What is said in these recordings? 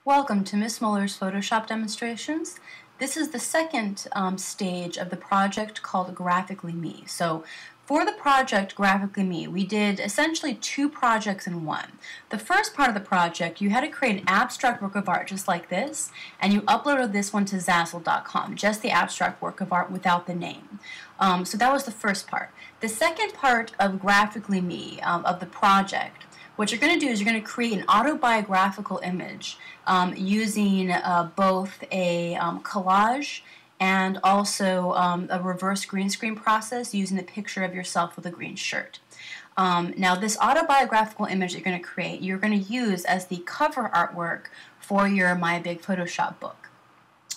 Welcome to Miss Moeller's Photoshop demonstrations. This is the second stage of the project called Graphically Me. So for the project Graphically Me, we did essentially two projects in one. The first part of the project, you had to create an abstract work of art just like this, and you uploaded this one to Zazzle.com, just the abstract work of art without the name. So that was the first part. The second part of Graphically Me, of the project, what you're going to do is you're going to create an autobiographical image using both a collage and also a reverse green screen process using the picture of yourself with a green shirt. Now this autobiographical image you're going to create, you're going to use as the cover artwork for your My Big Photoshop book.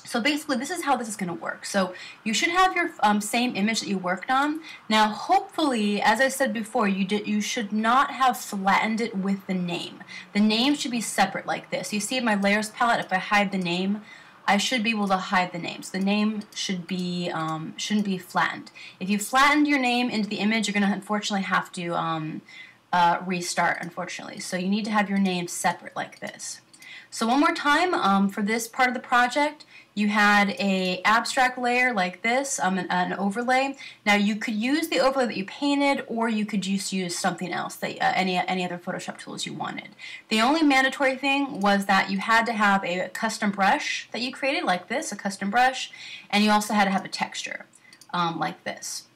So basically, this is how this is going to work. So you should have your same image that you worked on. Now, hopefully, as I said before, you should not have flattened it with the name. The name should be separate like this. You see in my layers palette, if I hide the name, I should be able to hide the name. So the name should be shouldn't be flattened. If you flattened your name into the image, you're going to unfortunately have to restart, unfortunately. So you need to have your name separate like this. So one more time, for this part of the project, you had a abstract layer like this, an overlay. Now you could use the overlay that you painted, or you could just use something else, that any other Photoshop tools you wanted. The only mandatory thing was that you had to have a custom brush that you created like this, a custom brush, and you also had to have a texture like this.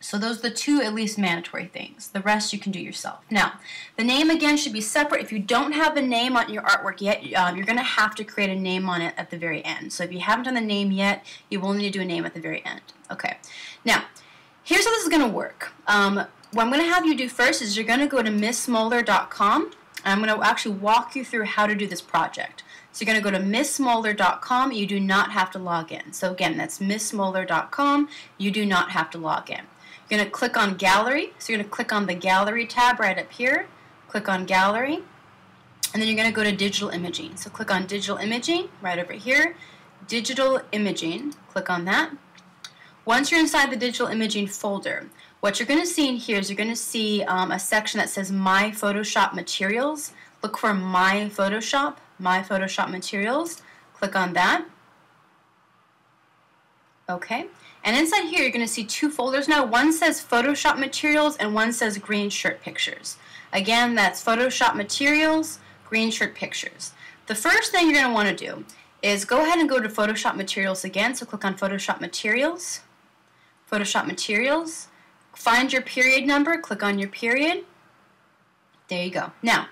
So those are the two at least mandatory things. The rest you can do yourself. Now, the name again should be separate. If you don't have the name on your artwork yet, you're going to have to create a name on it at the very end. So if you haven't done the name yet, you will need to do a name at the very end. Okay. Now, here's how this is going to work. What I'm going to have you do first is you're going to go to missmoeller.com, and I'm going to actually walk you through how to do this project. So you're going to go to missmoeller.com. You do not have to log in. So again, that's missmoeller.com. You do not have to log in. You're going to click on Gallery, so you're going to click on the Gallery tab right up here, click on Gallery, and then you're going to go to Digital Imaging. So click on Digital Imaging right over here, Digital Imaging, click on that. Once you're inside the Digital Imaging folder, what you're going to see in here is you're going to see a section that says My Photoshop Materials. Look for My Photoshop Materials, click on that. Okay. And inside here, you're going to see two folders now. One says Photoshop Materials and one says Green Shirt Pictures. Again, that's Photoshop Materials, Green Shirt Pictures. The first thing you're going to want to do is go ahead and go to Photoshop Materials again. So click on Photoshop Materials, Photoshop Materials. Find your period number, click on your period. There you go. Now,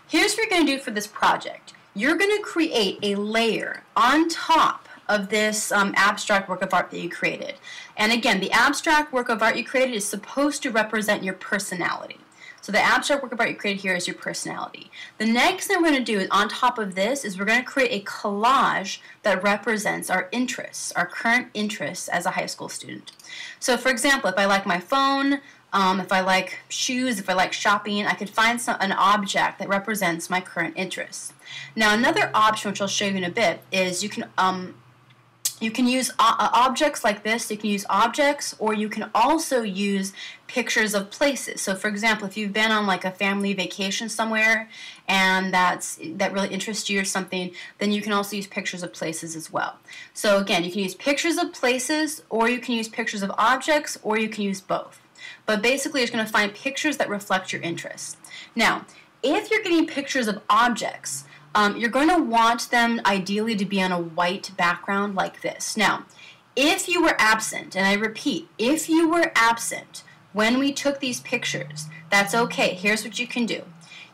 here's what you're going to do for this project. You're going to create a layer on top of this abstract work of art that you created. And again, the abstract work of art you created is supposed to represent your personality. So the abstract work of art you created here is your personality. The next thing we're going to do is on top of this is we're going to create a collage that represents our interests, our current interests as a high school student. So for example, if I like my phone, if I like shoes, if I like shopping, I could find an object that represents my current interests. Now another option, which I'll show you in a bit, is you can use objects like this. You can use objects, or you can also use pictures of places. So for example, if you've been on like a family vacation somewhere and that really interests you or something, then you can also use pictures of places as well. So again, you can use pictures of places, or you can use pictures of objects, or you can use both. But basically, you're going to find pictures that reflect your interests. Now, if you're getting pictures of objects, you're going to want them ideally to be on a white background like this. Now, if you were absent, and I repeat, if you were absent when we took these pictures, that's okay. Here's what you can do.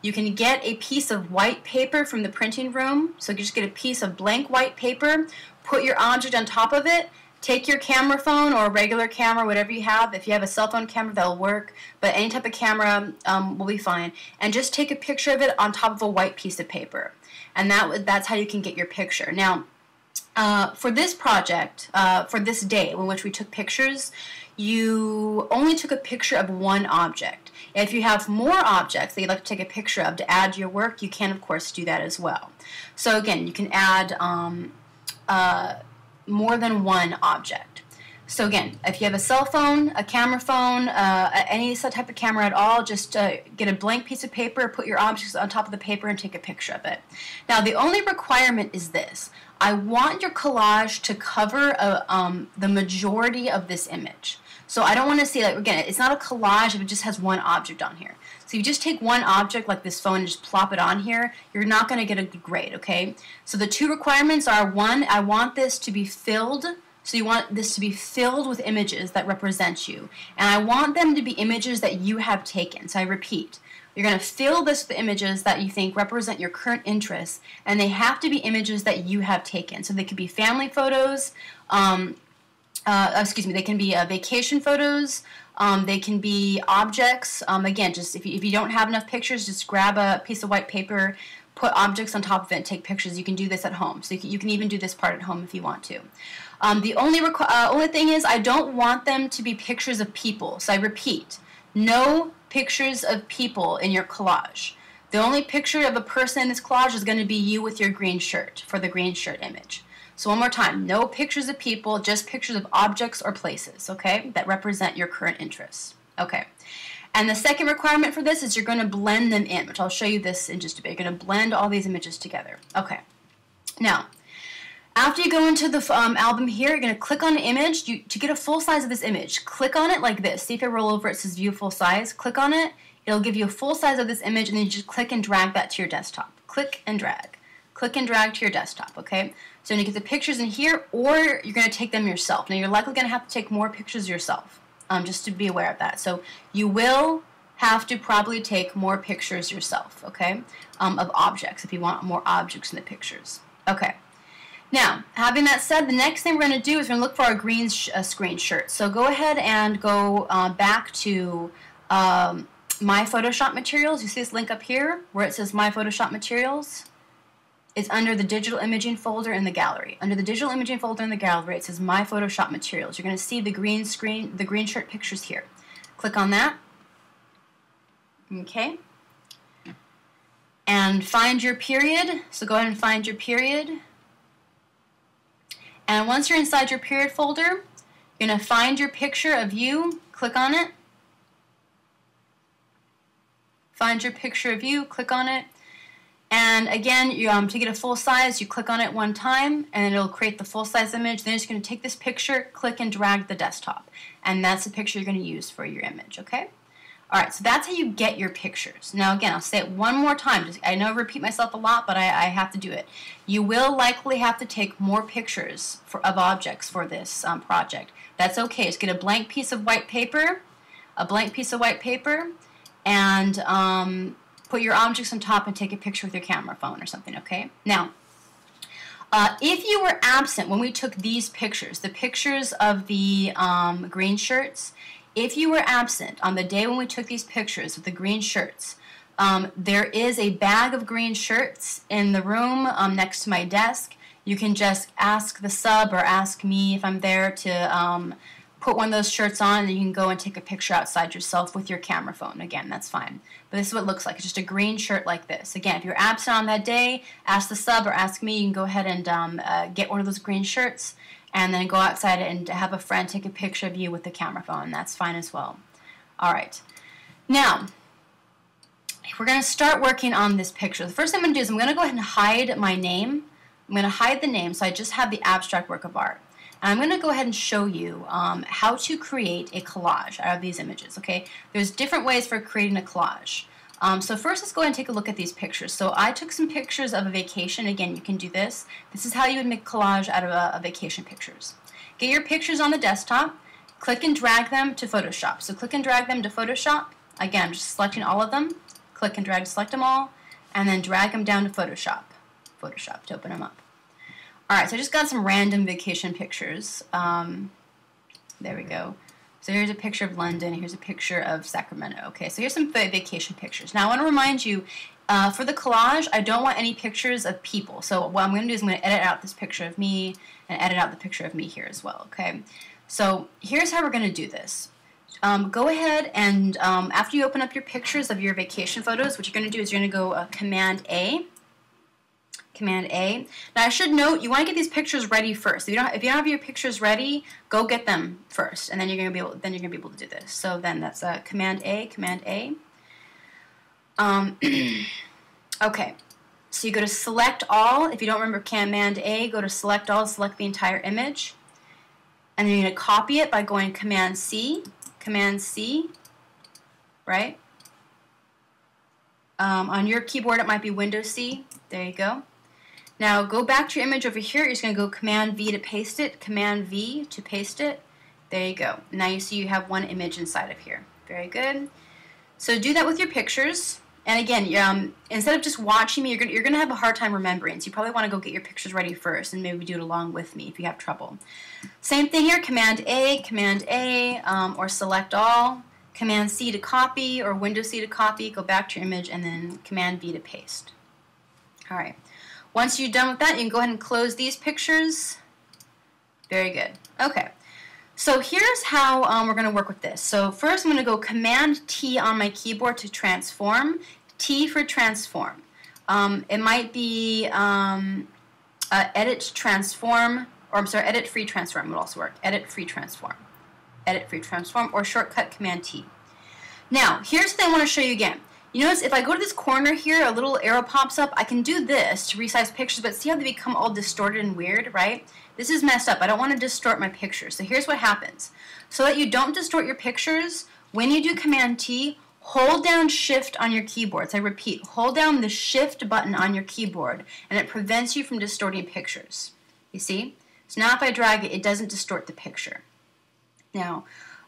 You can get a piece of white paper from the printing room. So you just get a piece of blank white paper, put your object on top of it, take your camera phone or a regular camera, whatever you have. If you have a cell phone camera, that'll work, but any type of camera will be fine. And just take a picture of it on top of a white piece of paper. And that's how you can get your picture. Now, for this project, for this day in which we took pictures, you only took a picture of one object. If you have more objects that you'd like to take a picture of to add to your work, you can, of course, do that as well. So again, you can add more than one object. So again, if you have a cell phone, a camera phone, any type of camera at all, just get a blank piece of paper, put your objects on top of the paper, and take a picture of it. Now, the only requirement is this. I want your collage to cover the majority of this image. So I don't want to see, like, again, it's not a collage if it just has one object on here. So if you just take one object like this phone and just plop it on here, you're not going to get a good grade, okay? So the two requirements are, one, I want this to be filled. So you want this to be filled with images that represent you. And I want them to be images that you have taken. So I repeat, you're going to fill this with images that you think represent your current interests, and they have to be images that you have taken. So they could be family photos, they can be vacation photos, they can be objects. Again, just if you don't have enough pictures, just grab a piece of white paper, put objects on top of it, and take pictures. You can do this at home. So you can even do this part at home if you want to. The only thing is, I don't want them to be pictures of people. So I repeat, no pictures of people in your collage. The only picture of a person in this collage is going to be you with your green shirt for the green shirt image. So one more time, no pictures of people, just pictures of objects or places, okay, that represent your current interests. Okay. And the second requirement for this is you're going to blend them in, which I'll show you this in just a bit. You're going to blend all these images together. Okay. Now, after you go into the album here, you're going to click on an image. To get a full size of this image, click on it like this. See if I roll over, it says view full size. Click on it. It'll give you a full size of this image, and then you just click and drag that to your desktop. Click and drag. Click and drag to your desktop, okay? So when you get the pictures in here, or you're going to take them yourself. Now, you're likely going to have to take more pictures yourself, just to be aware of that. So you will have to probably take more pictures yourself, okay, of objects if you want more objects in the pictures. Okay. Now, having that said, the next thing we're going to do is we're going to look for our green screen shirt. So go ahead and go back to My Photoshop Materials. You see this link up here where it says My Photoshop Materials? It's under the digital imaging folder in the gallery. Under the digital imaging folder in the gallery, it says My Photoshop Materials. You're going to see the green shirt pictures here. Click on that. Okay. And find your period. So go ahead and find your period. And once you're inside your period folder, you're going to find your picture of you, click on it. Find your picture of you, click on it. And again, to get a full size, you click on it one time, and it'll create the full size image. Then you're just going to take this picture, click and drag the desktop. And that's the picture you're going to use for your image, okay? Alright, so that's how you get your pictures. Now again, I'll say it one more time. I know I repeat myself a lot, but I have to do it. You will likely have to take more pictures of objects for this project. That's okay. Just get a blank piece of white paper, and put your objects on top and take a picture with your camera phone or something, okay? Now, if you were absent when we took these pictures, the pictures of the green shirts, if you were absent on the day when we took these pictures of the green shirts, there is a bag of green shirts in the room next to my desk. You can just ask the sub or ask me if I'm there to put one of those shirts on, and you can go and take a picture outside yourself with your camera phone. Again, that's fine. But this is what it looks like. It's just a green shirt like this. Again, if you're absent on that day, ask the sub or ask me. You can go ahead and get one of those green shirts and then go outside and have a friend take a picture of you with the camera phone. That's fine as well. All right. Now, we're going to start working on this picture. The first thing I'm going to do is I'm going to go ahead and hide my name. I'm going to hide the name so I just have the abstract work of art. And I'm going to go ahead and show you how to create a collage out of these images, okay? There's different ways for creating a collage. So first, let's go ahead and take a look at these pictures. So I took some pictures of a vacation. Again, you can do this. This is how you would make collage out of a vacation pictures. Get your pictures on the desktop. Click and drag them to Photoshop. So click and drag them to Photoshop. Again, I'm just selecting all of them. Click and drag to select them all. And then drag them down to Photoshop. Photoshop to open them up. Alright, so I just got some random vacation pictures. There we go. So here's a picture of London, here's a picture of Sacramento. Okay, so here's some vacation pictures. Now I want to remind you, for the collage, I don't want any pictures of people. So what I'm going to do is I'm going to edit out this picture of me and edit out the picture of me here as well, okay? So here's how we're going to do this. Go ahead and after you open up your pictures of your vacation photos, what you're going to do is you're going to go Command A. Command A. Now I should note you want to get these pictures ready first. If you don't have your pictures ready, go get them first, and then you're gonna be able to do this. So then that's Command A, Command A. Okay. So you go to Select All. If you don't remember Command A, go to Select All, select the entire image, and then you're gonna copy it by going Command C, right? On your keyboard, it might be Windows C. There you go. Now go back to your image over here. You're just going to go Command V to paste it, Command V to paste it. There you go. Now you see you have one image inside of here. Very good. So do that with your pictures. And again, instead of just watching me, you're going to have a hard time remembering. So you probably want to go get your pictures ready first and maybe do it along with me if you have trouble. Same thing here, Command A, or Select All. Command C to copy or Windows C to copy, go back to your image, and then Command V to paste. All right. Once you're done with that, you can go ahead and close these pictures. Very good. Okay. So here's how we're going to work with this. So first I'm going to go Command T on my keyboard to transform. T for transform. It might be edit transform, or I'm sorry, edit free transform would also work. Edit free transform. Edit free transform, or shortcut Command T. Now, here's the thing I want to show you again. You notice if I go to this corner here, a little arrow pops up. I can do this to resize pictures, but see how they become all distorted and weird, right? This is messed up. I don't want to distort my pictures. So here's what happens. So that you don't distort your pictures, when you do Command T, hold down Shift on your keyboard. So I repeat, hold down the Shift button on your keyboard, and it prevents you from distorting pictures. You see? So now if I drag it, it doesn't distort the picture. Now,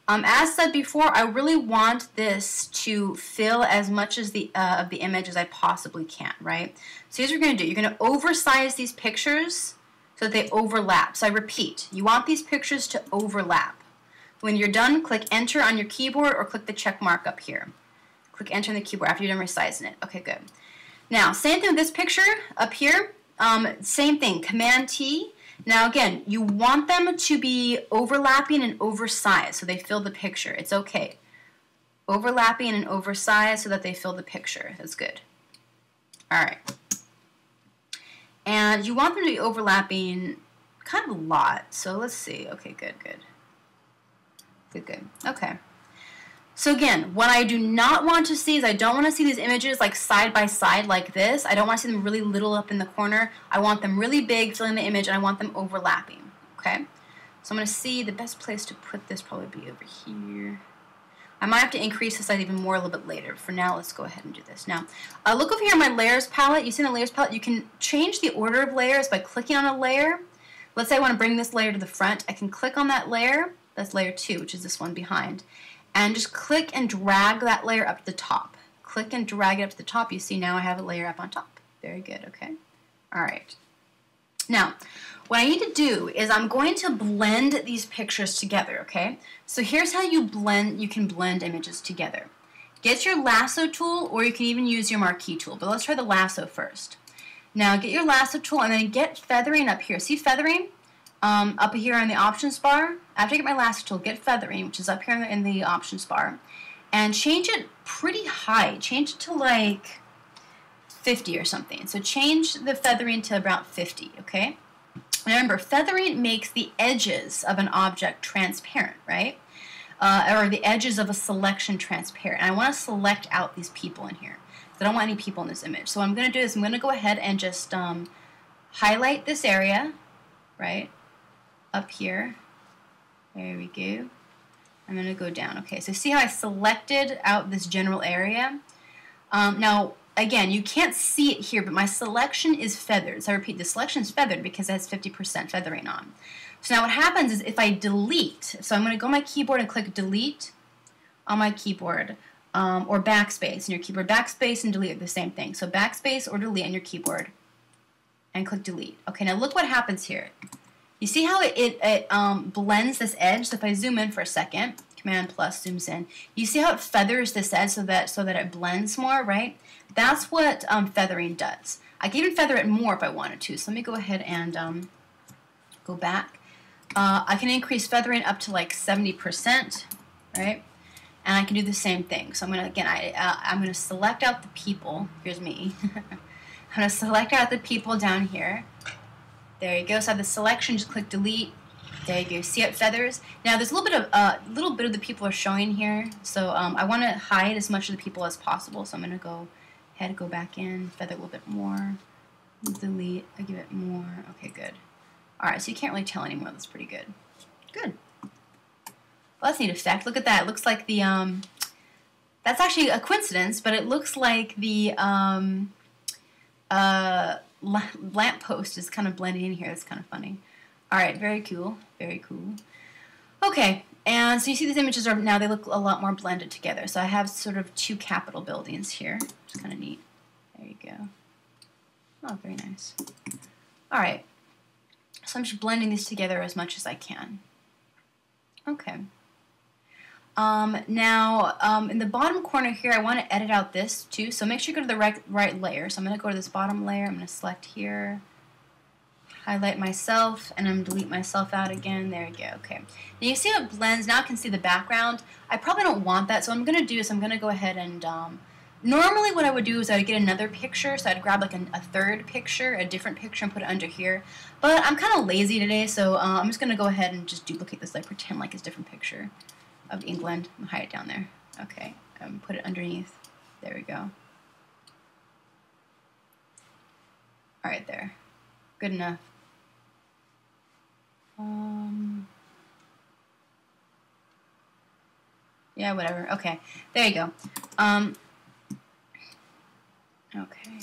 as said before, I really want this to fill as much as of the image as I possibly can, right? So here's what you're going to do. You're going to oversize these pictures so that they overlap. So I repeat, you want these pictures to overlap. When you're done, click Enter on your keyboard or click the check mark up here. Click Enter on the keyboard after you're done resizing it. Okay, good. Now, same thing with this picture up here. Same thing, Command T. Now again, you want them to be overlapping and oversized so they fill the picture. It's okay. Overlapping and oversized so that they fill the picture. That's good. Alright. And you want them to be overlapping kind of a lot. So let's see. Okay, good. Okay. So again, what I do not want to see is I don't want to see these images like side by side like this. I don't want to see them really little up in the corner. I want them really big filling the image, and I want them overlapping. Okay? So I'm going to see the best place to put this probably be over here. I might have to increase this size even more a little bit later. For now, let's go ahead and do this. Now, look over here on my layers palette. You see in the layers palette, you can change the order of layers by clicking on a layer. Let's say I want to bring this layer to the front. I can click on that layer. That's layer 2, which is this one behind. And just click and drag that layer up to the top. Click and drag it up to the top. You see now I have a layer up on top. Very good, okay? All right. Now, what I need to do is I'm going to blend these pictures together, okay? So here's how you can blend images together. Get your lasso tool, or you can even use your marquee tool, but let's try the lasso first. Now get your lasso tool and then get feathering up here. See feathering? Up here in the options bar. After I get my lasso tool, get feathering, which is up here in the options bar, and change it pretty high. Change it to like 50 or something. So change the feathering to about 50, okay? Remember, feathering makes the edges of an object transparent, right? Or the edges of a selection transparent. And I want to select out these people in here. I don't want any people in this image. So what I'm going to do is I'm going to go ahead and just highlight this area, right? Up here. There we go. I'm going to go down. Okay, so see how I selected out this general area? Now, again, you can't see it here, but my selection is feathered. So I repeat, the selection is feathered because it has 50% feathering on. So now what happens is if I delete, so I'm going to go on my keyboard and click delete on my keyboard, or backspace in your keyboard. Backspace and delete are the same thing. So backspace or delete on your keyboard and click delete. Okay, now look what happens here. You see how it blends this edge? So if I zoom in for a second, Command plus zooms in. You see how it feathers this edge so that it blends more, right? That's what feathering does. I can even feather it more if I wanted to. So let me go ahead and go back. I can increase feathering up to like 70%, right? And I can do the same thing. So I'm gonna select out the people. Here's me. I'm going to select out the people down here. There you go. So I have the selection. Just click delete. There you go. See up feathers. Now there's a little bit of the people are showing here. So I want to hide as much of the people as possible. So I'm going to go ahead and go back in, feather a little bit more, delete. I give it more. Okay, good. All right. So you can't really tell anymore. That's pretty good. Good. Well, that's a neat effect. Look at that. It looks like the that's actually a coincidence, but it looks like the lamppost is kind of blending in here. That's kind of funny. All right, very cool, very cool. Okay, and so you see these images are now, they look a lot more blended together. So I have sort of two Capitol buildings here, which is kind of neat. There you go. Oh, very nice. All right, so I'm just blending these together as much as I can. Okay. Now, in the bottom corner here, I want to edit out this too, so make sure you go to the right layer. So I'm going to go to this bottom layer, I'm going to select here, highlight myself, and I'm going to delete myself out again. There we go. Okay. Now you see how it blends. Now I can see the background. I probably don't want that, so what I'm going to do is I'm going to go ahead and, normally what I would do is I would get another picture, so I'd grab like a third picture, a different picture, and put it under here. But I'm kind of lazy today, so I'm just going to go ahead and just duplicate this, like pretend like it's a different picture of England. I'm gonna hide it down there. Okay, put it underneath. There we go. All right, there. Good enough. Yeah, whatever. Okay, there you go. Okay.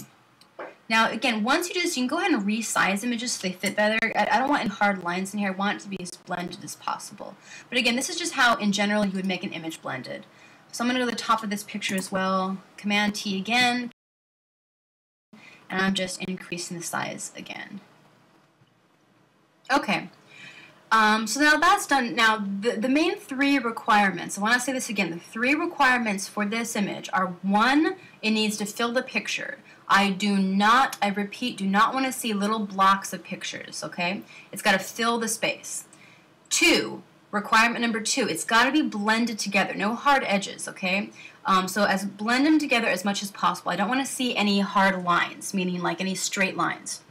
Now, again, once you do this, you can go ahead and resize images so they fit better. I don't want any hard lines in here. I want it to be as blended as possible. But again, this is just how, in general, you would make an image blended. So I'm going to go to the top of this picture as well. Command-T again. And I'm just increasing the size again. Okay. So now that's done. Now, the main three requirements, I want to say this again, the three requirements for this image are: one, it needs to fill the picture. I repeat, do not want to see little blocks of pictures, okay? It's got to fill the space. Two, requirement number two, it's got to be blended together, no hard edges, okay? So blend them together as much as possible. I don't want to see any hard lines, meaning like any straight lines.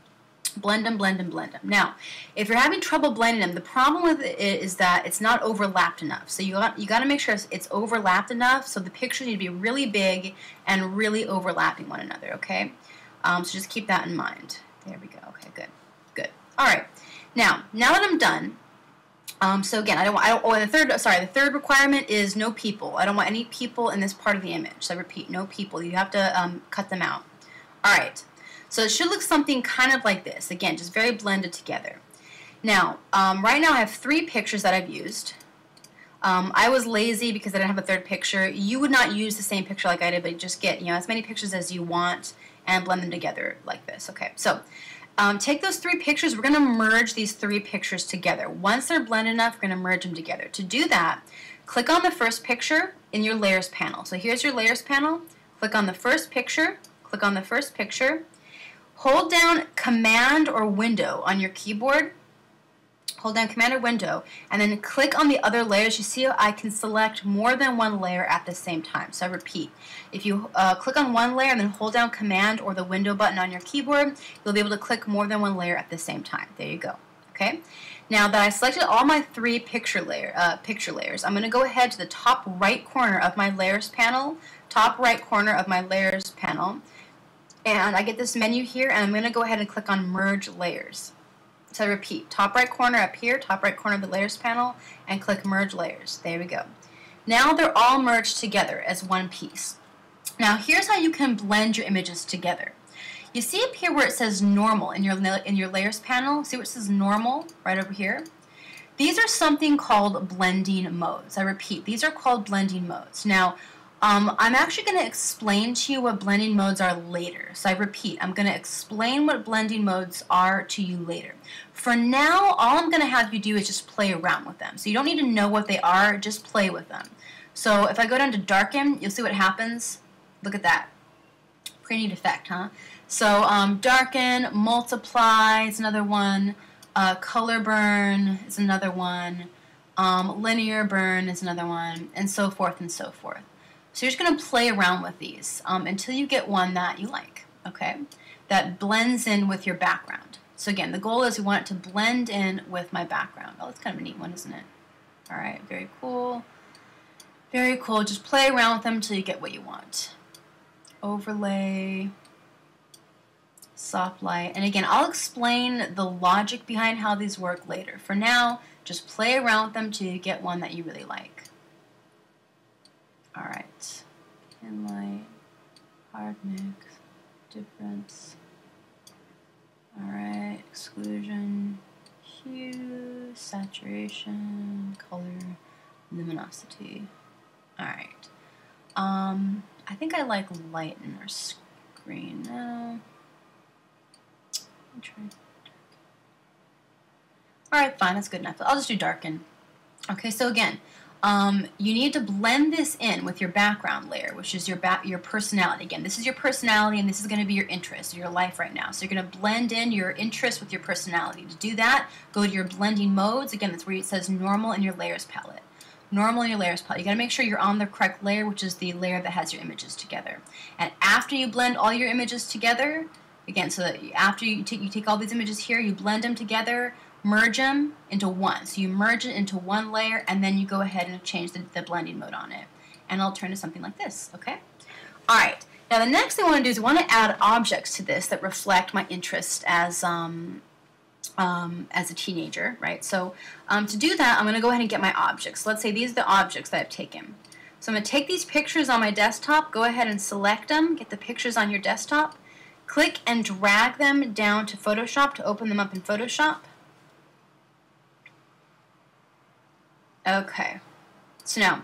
Blend them, blend them, blend them. Now, if you're having trouble blending them, the problem with it is that it's not overlapped enough. So you got to make sure it's overlapped enough, so the pictures need to be really big and really overlapping one another, okay? So just keep that in mind. There we go. Okay, good. Good. All right. Now that I'm done, so again, the third requirement is no people. I don't want any people in this part of the image. So I repeat, no people. You have to cut them out. All right. So it should look something kind of like this. Again, just very blended together. Now, right now I have three pictures that I've used. I was lazy because I didn't have a third picture. You would not use the same picture like I did, but just get as many pictures as you want and blend them together like this. Okay, so take those three pictures. We're going to merge these three pictures together. Once they're blended enough, we're going to merge them together. To do that, click on the first picture in your layers panel. So here's your layers panel. Click on the first picture. Click on the first picture. Hold down Command or Window on your keyboard. Hold down Command or Window, and then click on the other layers. You see how I can select more than one layer at the same time. So I repeat, if you click on one layer and then hold down Command or the Window button on your keyboard, you'll be able to click more than one layer at the same time. There you go. Okay. Now that I selected all my three picture layers, I'm going to go ahead to the top right corner of my layers panel. Top right corner of my layers panel. And I get this menu here, and I'm going to go ahead and click on Merge Layers. So I repeat, top right corner up here, top right corner of the Layers panel, and click Merge Layers. There we go. Now they're all merged together as one piece. Now here's how you can blend your images together. You see up here where it says Normal in your Layers panel? See where it says Normal right over here? These are something called blending modes. I repeat, these are called blending modes. Now, I'm actually going to explain to you what blending modes are later. So I repeat, I'm going to explain what blending modes are to you later. For now, all I'm going to have you do is just play around with them. So you don't need to know what they are, just play with them. So if I go down to darken, you'll see what happens. Look at that. Pretty neat effect, huh? So darken, multiply is another one. Color burn is another one. Linear burn is another one, and so forth and so forth. So you're just going to play around with these until you get one that you like, okay? that blends in with your background. So again, the goal is we want it to blend in with my background. Oh, that's kind of a neat one, isn't it? All right, very cool. Very cool. Just play around with them until you get what you want. Overlay, soft light. And again, I'll explain the logic behind how these work later. For now, just play around with them till you get one that you really like. All right. Thin light, hard mix, difference. All right, exclusion, hue, saturation, color, luminosity. All right. I think I like lighten our screen now. All right, fine, that's good enough. I'll just do darken. Okay, so again, you need to blend this in with your background layer, which is your personality. Again, this is your personality, and this is going to be your interest, your life right now. So you're going to blend in your interest with your personality. To do that, go to your blending modes. Again, that's where it says normal in your layers palette. Normal in your layers palette. You got to make sure you're on the correct layer, which is the layer that has your images together. And after you blend all your images together, again, so that after you take all these images here, you blend them together, merge them into one. So you merge it into one layer, and then you go ahead and change the blending mode on it. And it'll turn to something like this, okay? All right. Now the next thing I want to do is I want to add objects to this that reflect my interest as a teenager, right? So to do that, I'm going to go ahead and get my objects. So let's say these are the objects that I've taken. So I'm going to take these pictures on my desktop, go ahead and select them, get the pictures on your desktop, click and drag them down to Photoshop to open them up in Photoshop. Okay, so now,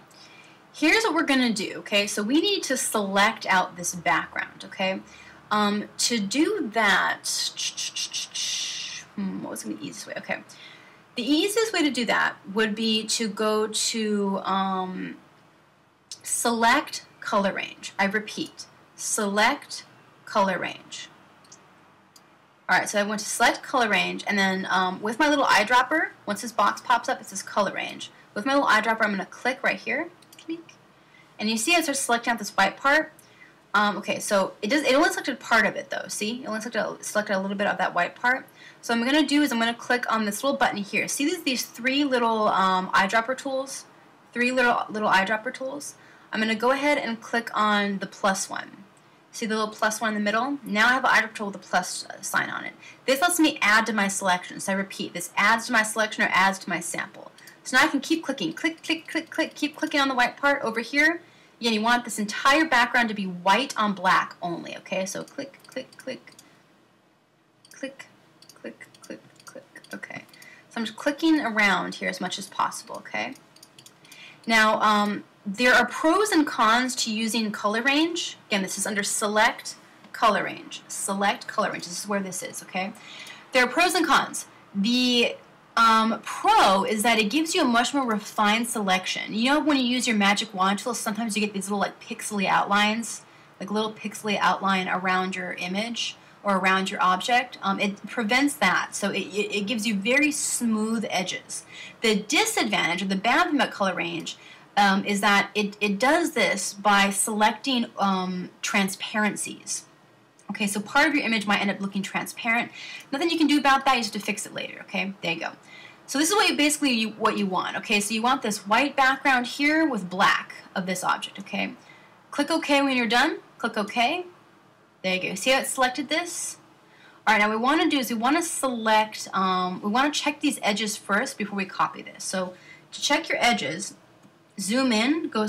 here's what we're going to do, okay? So we need to select out this background, okay? To do that, what was going to be the easiest way? Okay, the easiest way to do that would be to go to select color range. I repeat, select color range. Alright, so I went to select color range, and then with my little eyedropper, once this box pops up, it says color range. With my little eyedropper, I'm going to click right here, click, and you see I start selecting out this white part. Okay, so it only selected part of it though, see? It only selected a little bit of that white part. So what I'm going to do is I'm going to click on this little button here. See these three little eyedropper tools? Three little eyedropper tools? I'm going to go ahead and click on the plus one. See the little plus one in the middle? Now I have an eyedropper tool with a plus sign on it. This lets me add to my selection. So I repeat, this adds to my selection or adds to my sample. So now I can keep clicking, click, click, click, click, keep clicking on the white part over here. Again, you want this entire background to be white on black only, okay? So click, click, click, click, click, click, click, okay. So I'm just clicking around here as much as possible, okay? Now, there are pros and cons to using color range. Again, this is under select color range. Select color range. This is where this is, okay? There are pros and cons. The pro is that it gives you a much more refined selection. You know when you use your magic wand tool, sometimes you get these little like pixely outlines, like little pixely outline around your image or around your object. It prevents that, so it gives you very smooth edges. The disadvantage or the bad thing about color range is that it does this by selecting transparencies. Okay, so part of your image might end up looking transparent. Nothing you can do about that. You just have to fix it later. Okay, there you go. So this is what you want. Okay, so you want this white background here with black of this object. Okay, click OK when you're done. Click OK. There you go. See how it selected this? All right. Now what we want to do is we want to select. We want to check these edges first before we copy this. So to check your edges, zoom in. Go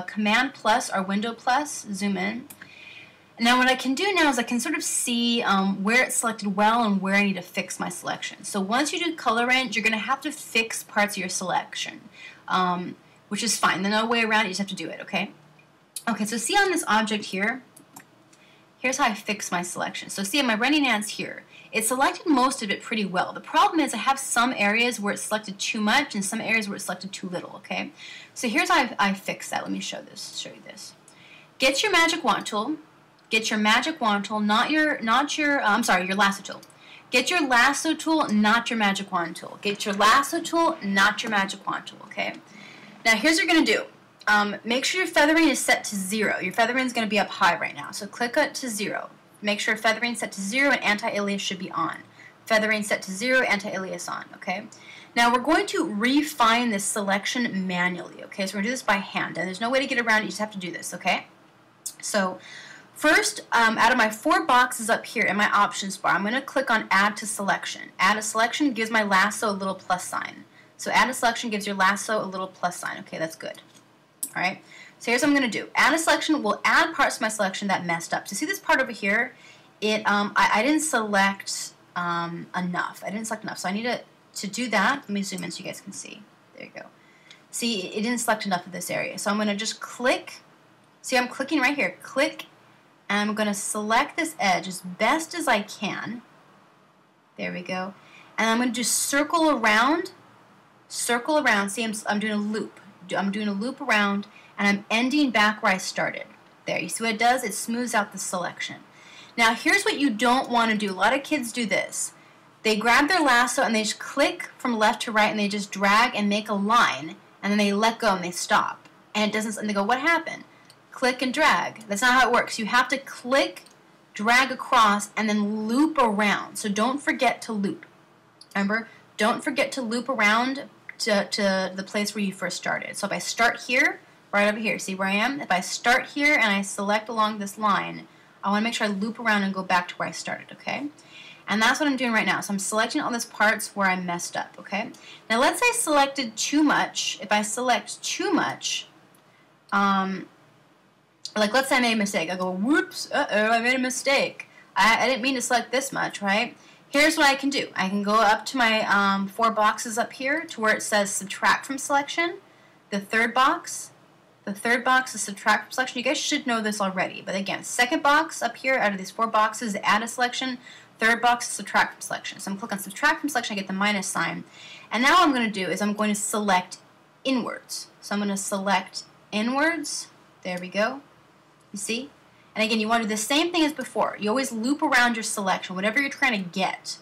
Command plus or Window plus. Zoom in. Now what I can do now is I can sort of see where it's selected well and where I need to fix my selection. So once you do color range, you're going to have to fix parts of your selection, which is fine. There's no way around it. You just have to do it, okay? Okay, so see on this object here, here's how I fix my selection. So see my running ants here. It selected most of it pretty well. The problem is I have some areas where it's selected too much and some areas where it's selected too little, okay? So here's how I fix that. Let me show you this. Get your magic wand tool. Get your magic wand tool, your lasso tool. Get your lasso tool, not your magic wand tool. Get your lasso tool, not your magic wand tool, okay? Now here's what you're going to do. Make sure your feathering is set to 0. Your feathering is going to be up high right now. So click it to 0. Make sure feathering set to 0 and anti-alias should be on. Feathering set to 0, anti-alias on, okay? Now we're going to refine this selection manually, okay? So we're going to do this by hand, and there's no way to get around it, you just have to do this, okay? So first, out of my 4 boxes up here in my options bar, I'm going to click on Add to Selection. Add a selection gives my lasso a little plus sign. So add a selection gives your lasso a little plus sign. Okay, that's good. All right. So here's what I'm going to do. Add a selection will add parts to my selection that messed up. So see this part over here? I didn't select enough. I didn't select enough. So I need to do that. Let me zoom in so you guys can see. There you go. See, it didn't select enough of this area. So I'm going to just click. See, I'm clicking right here. Click, and I'm going to select this edge as best as I can. There we go. And I'm going to just circle around. Circle around. See, I'm doing a loop. I'm doing a loop around, and I'm ending back where I started. There. You see what it does? It smooths out the selection. Now, here's what you don't want to do. A lot of kids do this. They grab their lasso, and they just click from left to right, and they just drag and make a line, and then they let go, and they stop. And it doesn't, and they go, what happened? Click and drag. That's not how it works. You have to click, drag across, and then loop around. So don't forget to loop. Remember? Don't forget to loop around to the place where you first started. So if I start here, right over here, see where I am? If I start here and I select along this line, I want to make sure I loop around and go back to where I started, okay? And that's what I'm doing right now. So I'm selecting all these parts where I messed up, okay? Now let's say I selected too much. If I select too much, like let's say I made a mistake. I go, whoops, uh-oh, I made a mistake. I didn't mean to select this much, right? Here's what I can do. I can go up to my 4 boxes up here to where it says subtract from selection. The third box is subtract from selection. You guys should know this already. But again, second box up here out of these 4 boxes, add a selection. Third box is subtract from selection. So I'm going to click on subtract from selection. I get the minus sign. And now what I'm going to do is I'm going to select inwards. So I'm going to select inwards. There we go. You see? And again, you want to do the same thing as before. You always loop around your selection. Whatever you're trying to get,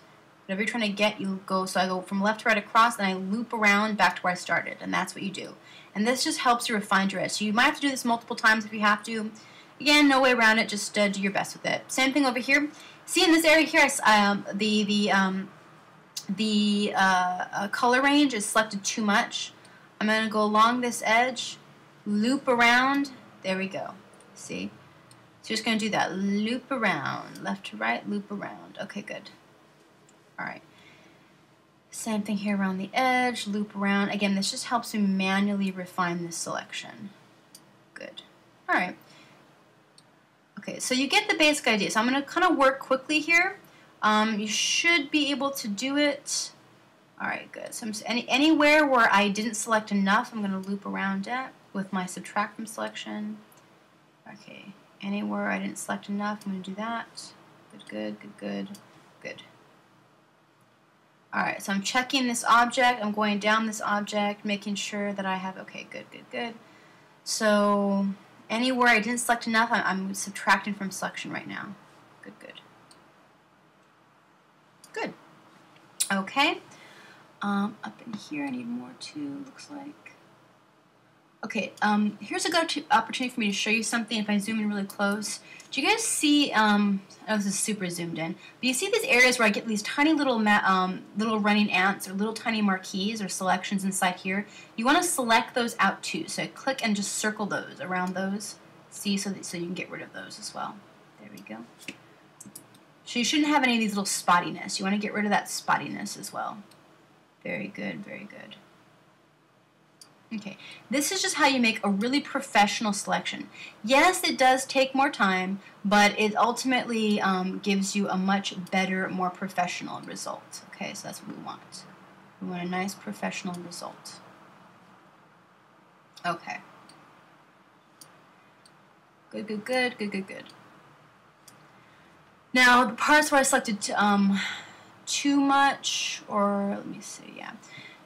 you go. So I go from left to right across, and I loop around back to where I started. And that's what you do. And this just helps you refine your edge. So you might have to do this multiple times if you have to. Again, no way around it. Just do your best with it. Same thing over here. See in this area here, the color range is selected too much. I'm going to go along this edge, loop around. There we go. See? So you're just going to do that. Loop around. Left to right, loop around. Okay, good. All right. Same thing here around the edge, loop around. Again, this just helps you manually refine this selection. Good. All right. Okay, so you get the basic idea. So I'm going to kind of work quickly here. You should be able to do it. All right, good. So anywhere where I didn't select enough, I'm going to loop around it with my subtract from selection. Okay. Anywhere I didn't select enough, I'm going to do that. Good, good, good, good, good. Alright, so I'm checking this object. I'm going down this object, making sure that I have, okay, good, good, good. So anywhere I didn't select enough, I'm subtracting from selection right now. Good, good. Good. Okay. Up in here, I need more too, looks like. Okay, here's a good opportunity for me to show you something if I zoom in really close. Do you guys see, I know this is super zoomed in, but you see these areas where I get these tiny little little running ants or little tiny marquees or selections inside here? You want to select those out too. So I click and just circle those, around those. See, so you can get rid of those as well. There we go. So you shouldn't have any of these little spottiness. You want to get rid of that spottiness as well. Very good, very good. Okay, this is just how you make a really professional selection. Yes, it does take more time, but it ultimately gives you a much better, more professional result. Okay, so that's what we want. We want a nice professional result. Okay. Good, good, good, good, good, good. Now, the parts where I selected too much, or let me see, yeah.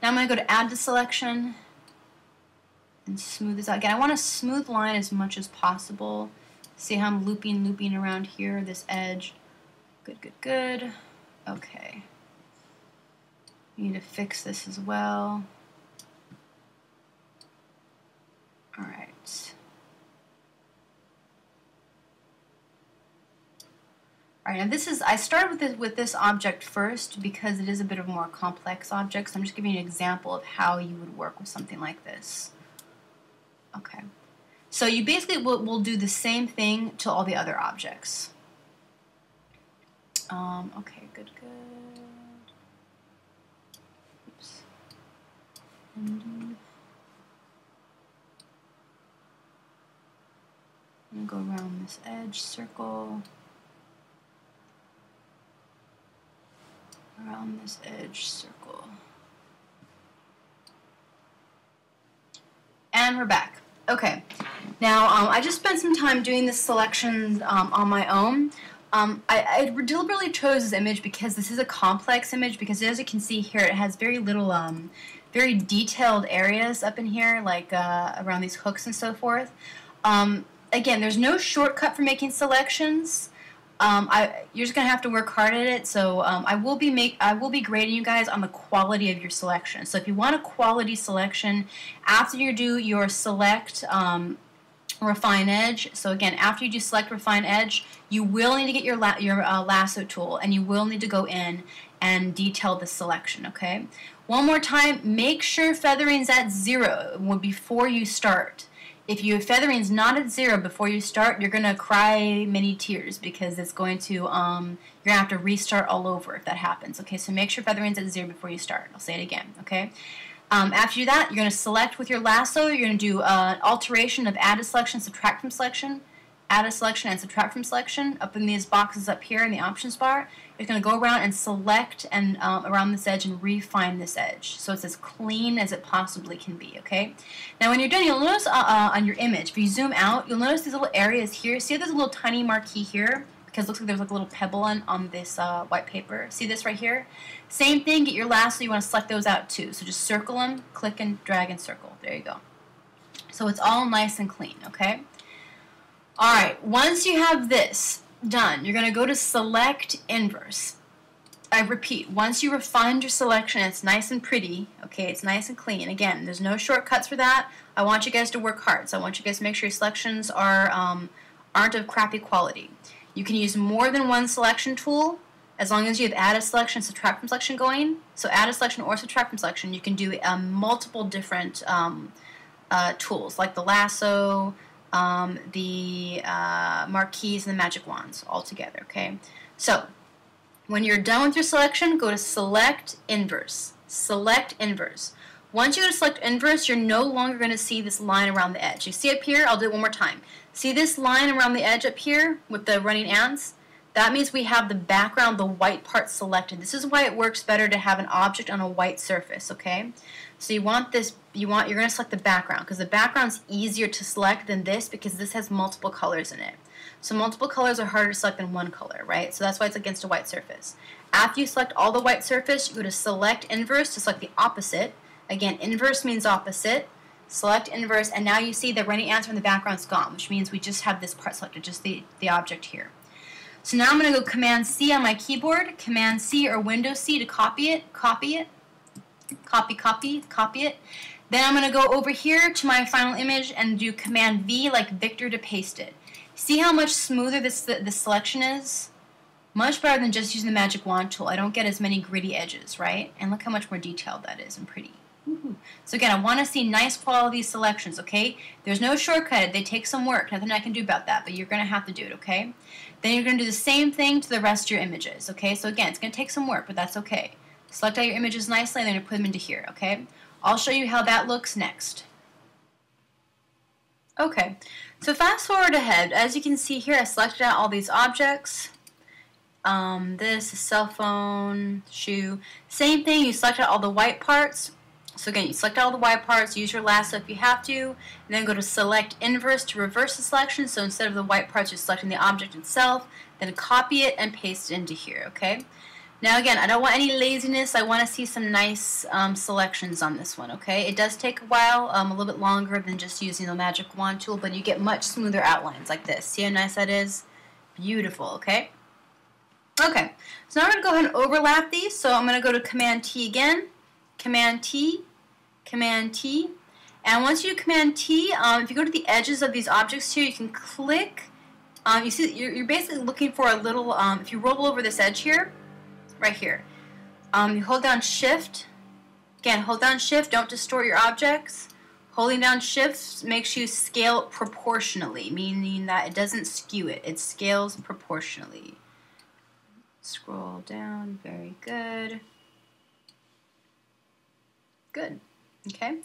Now I'm going to go to add to selection. And smooth this out. Again, I want a smooth line as much as possible. See how I'm looping around here, this edge. Good, good, good. Okay. You need to fix this as well. All right. All right, now I started with this object first because it is a bit of a more complex object, so I'm just giving you an example of how you would work with something like this. Okay, so you basically will do the same thing to all the other objects. Okay, good. Oops. And go around this edge, circle. Around this edge, circle. And we're back. Okay, now I just spent some time doing this selection on my own. I deliberately chose this image because this is a complex image, because as you can see here, it has very little, very detailed areas up in here, like around these hooks and so forth. Again, there's no shortcut for making selections. You're just gonna have to work hard at it. So I will be grading you guys on the quality of your selection. So if you want a quality selection, after you do your select refine edge. So again, after you do select refine edge, you will need to get your lasso tool, and you will need to go in and detail the selection. Okay. One more time, make sure feathering's at 0 before you start. If your feathering's not at 0 before you start, you're gonna cry many tears, because it's going to you're gonna have to restart all over if that happens. Okay, so make sure feathering's at 0 before you start. I'll say it again. Okay. After you do that, you're gonna select with your lasso. You're gonna do alteration of add a selection, subtract from selection, add a selection, and subtract from selection. Up in these boxes up here in the options bar, you're gonna go around and select and around this edge and refine this edge, so it's as clean as it possibly can be. Okay. Now, when you're done, you'll notice on your image, if you zoom out, you'll notice these little areas here. See, there's a little tiny marquee here, because it looks like there's like a little pebble on this white paper. See this right here? Same thing. Get your lasso. You want to select those out too. So just circle them, click and drag and circle. There you go. So it's all nice and clean. Okay. All right. Once you have this done, you're going to go to select inverse. I repeat, once you refined your selection, it's nice and pretty, okay, it's nice and clean. Again, there's no shortcuts for that. I want you guys to work hard, so I want you guys to make sure your selections aren't of crappy quality. You can use more than one selection tool, as long as you have add a selection, subtract from selection going. So add a selection or subtract from selection, you can do multiple different tools, like the lasso, the marquees, and the magic wands all together. Okay, so when you're done with your selection, go to select inverse. Select inverse. Once you go to select inverse, you're no longer going to see this line around the edge. You see up here? I'll do it one more time. See this line around the edge up here with the running ants? That means we have the background, the white part selected. This is why it works better to have an object on a white surface. Okay, so you want this. You're going to select the background, because the background's easier to select than this, because this has multiple colors in it. So multiple colors are harder to select than one color, right? So that's why it's against a white surface. After you select all the white surface, you go to select inverse to select the opposite. Again, inverse means opposite. Select inverse, and now you see the running answer in the background's gone, which means we just have this part selected, just the object here. So now I'm going to go Command C on my keyboard, Command C or Windows C to copy it, copy it. Then I'm going to go over here to my final image and do Command V like Victor to paste it. See how much smoother this selection is? Much better than just using the magic wand tool. I don't get as many gritty edges, right? And look how much more detailed that is and pretty. So again, I want to see nice quality selections, okay? There's no shortcut. They take some work. Nothing I can do about that, but you're going to have to do it, okay? Then you're going to do the same thing to the rest of your images, okay? So again, it's going to take some work, but that's okay. Select all your images nicely, and then you put them into here, okay? I'll show you how that looks next. Okay, so fast forward ahead. As you can see here, I selected out all these objects. This is cell phone, shoe. Same thing, you select out all the white parts. So again, you select all the white parts, use your lasso if you have to, and then go to select inverse to reverse the selection. So instead of the white parts, you're selecting the object itself, then copy it and paste it into here, okay? Now again, I don't want any laziness. I want to see some nice selections on this one, okay? It does take a while, a little bit longer than just using the magic wand tool, but you get much smoother outlines like this. See how nice that is? Beautiful, okay? Okay, so now I'm going to go ahead and overlap these. So I'm going to go to Command T again, Command T, Command T. And once you do Command T, if you go to the edges of these objects here, you can click you see, you're basically looking for a little, if you roll over this edge here, right here, you hold down Shift. Again, hold down Shift, don't distort your objects. Holding down Shift makes you scale proportionally, meaning that it doesn't skew it. It scales proportionally. Scroll down, very good. Good, okay.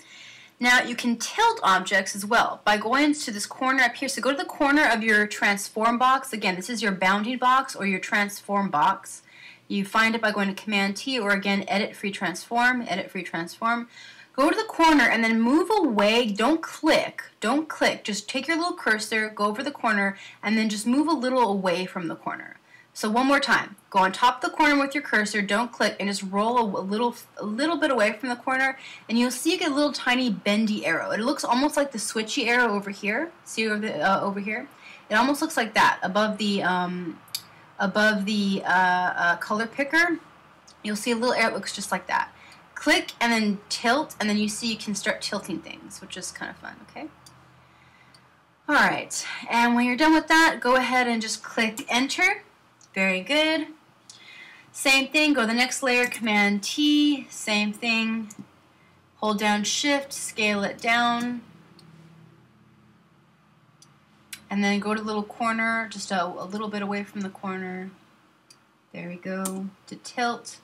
Now you can tilt objects as well by going to this corner up here. So go to the corner of your transform box. Again, this is your bounding box or your transform box. You find it by going to Command T or again, edit free transform, edit free transform. Go to the corner and then move away. Don't click. Just take your little cursor, go over the corner, and then just move a little away from the corner. So one more time. Go on top of the corner with your cursor, don't click, and just roll a little bit away from the corner, and you'll see you get a little tiny bendy arrow. It looks almost like the switchy arrow over here. See over here? It almost looks like that above the color picker. You'll see a little arrow that looks just like that. Click and then tilt, and then you see you can start tilting things, which is kind of fun, okay? Alright, and when you're done with that, go ahead and just click Enter. Very good. Same thing, go to the next layer, Command T, same thing. Hold down Shift, scale it down. And then go to the little corner, just a little bit away from the corner. There we go, to tilt.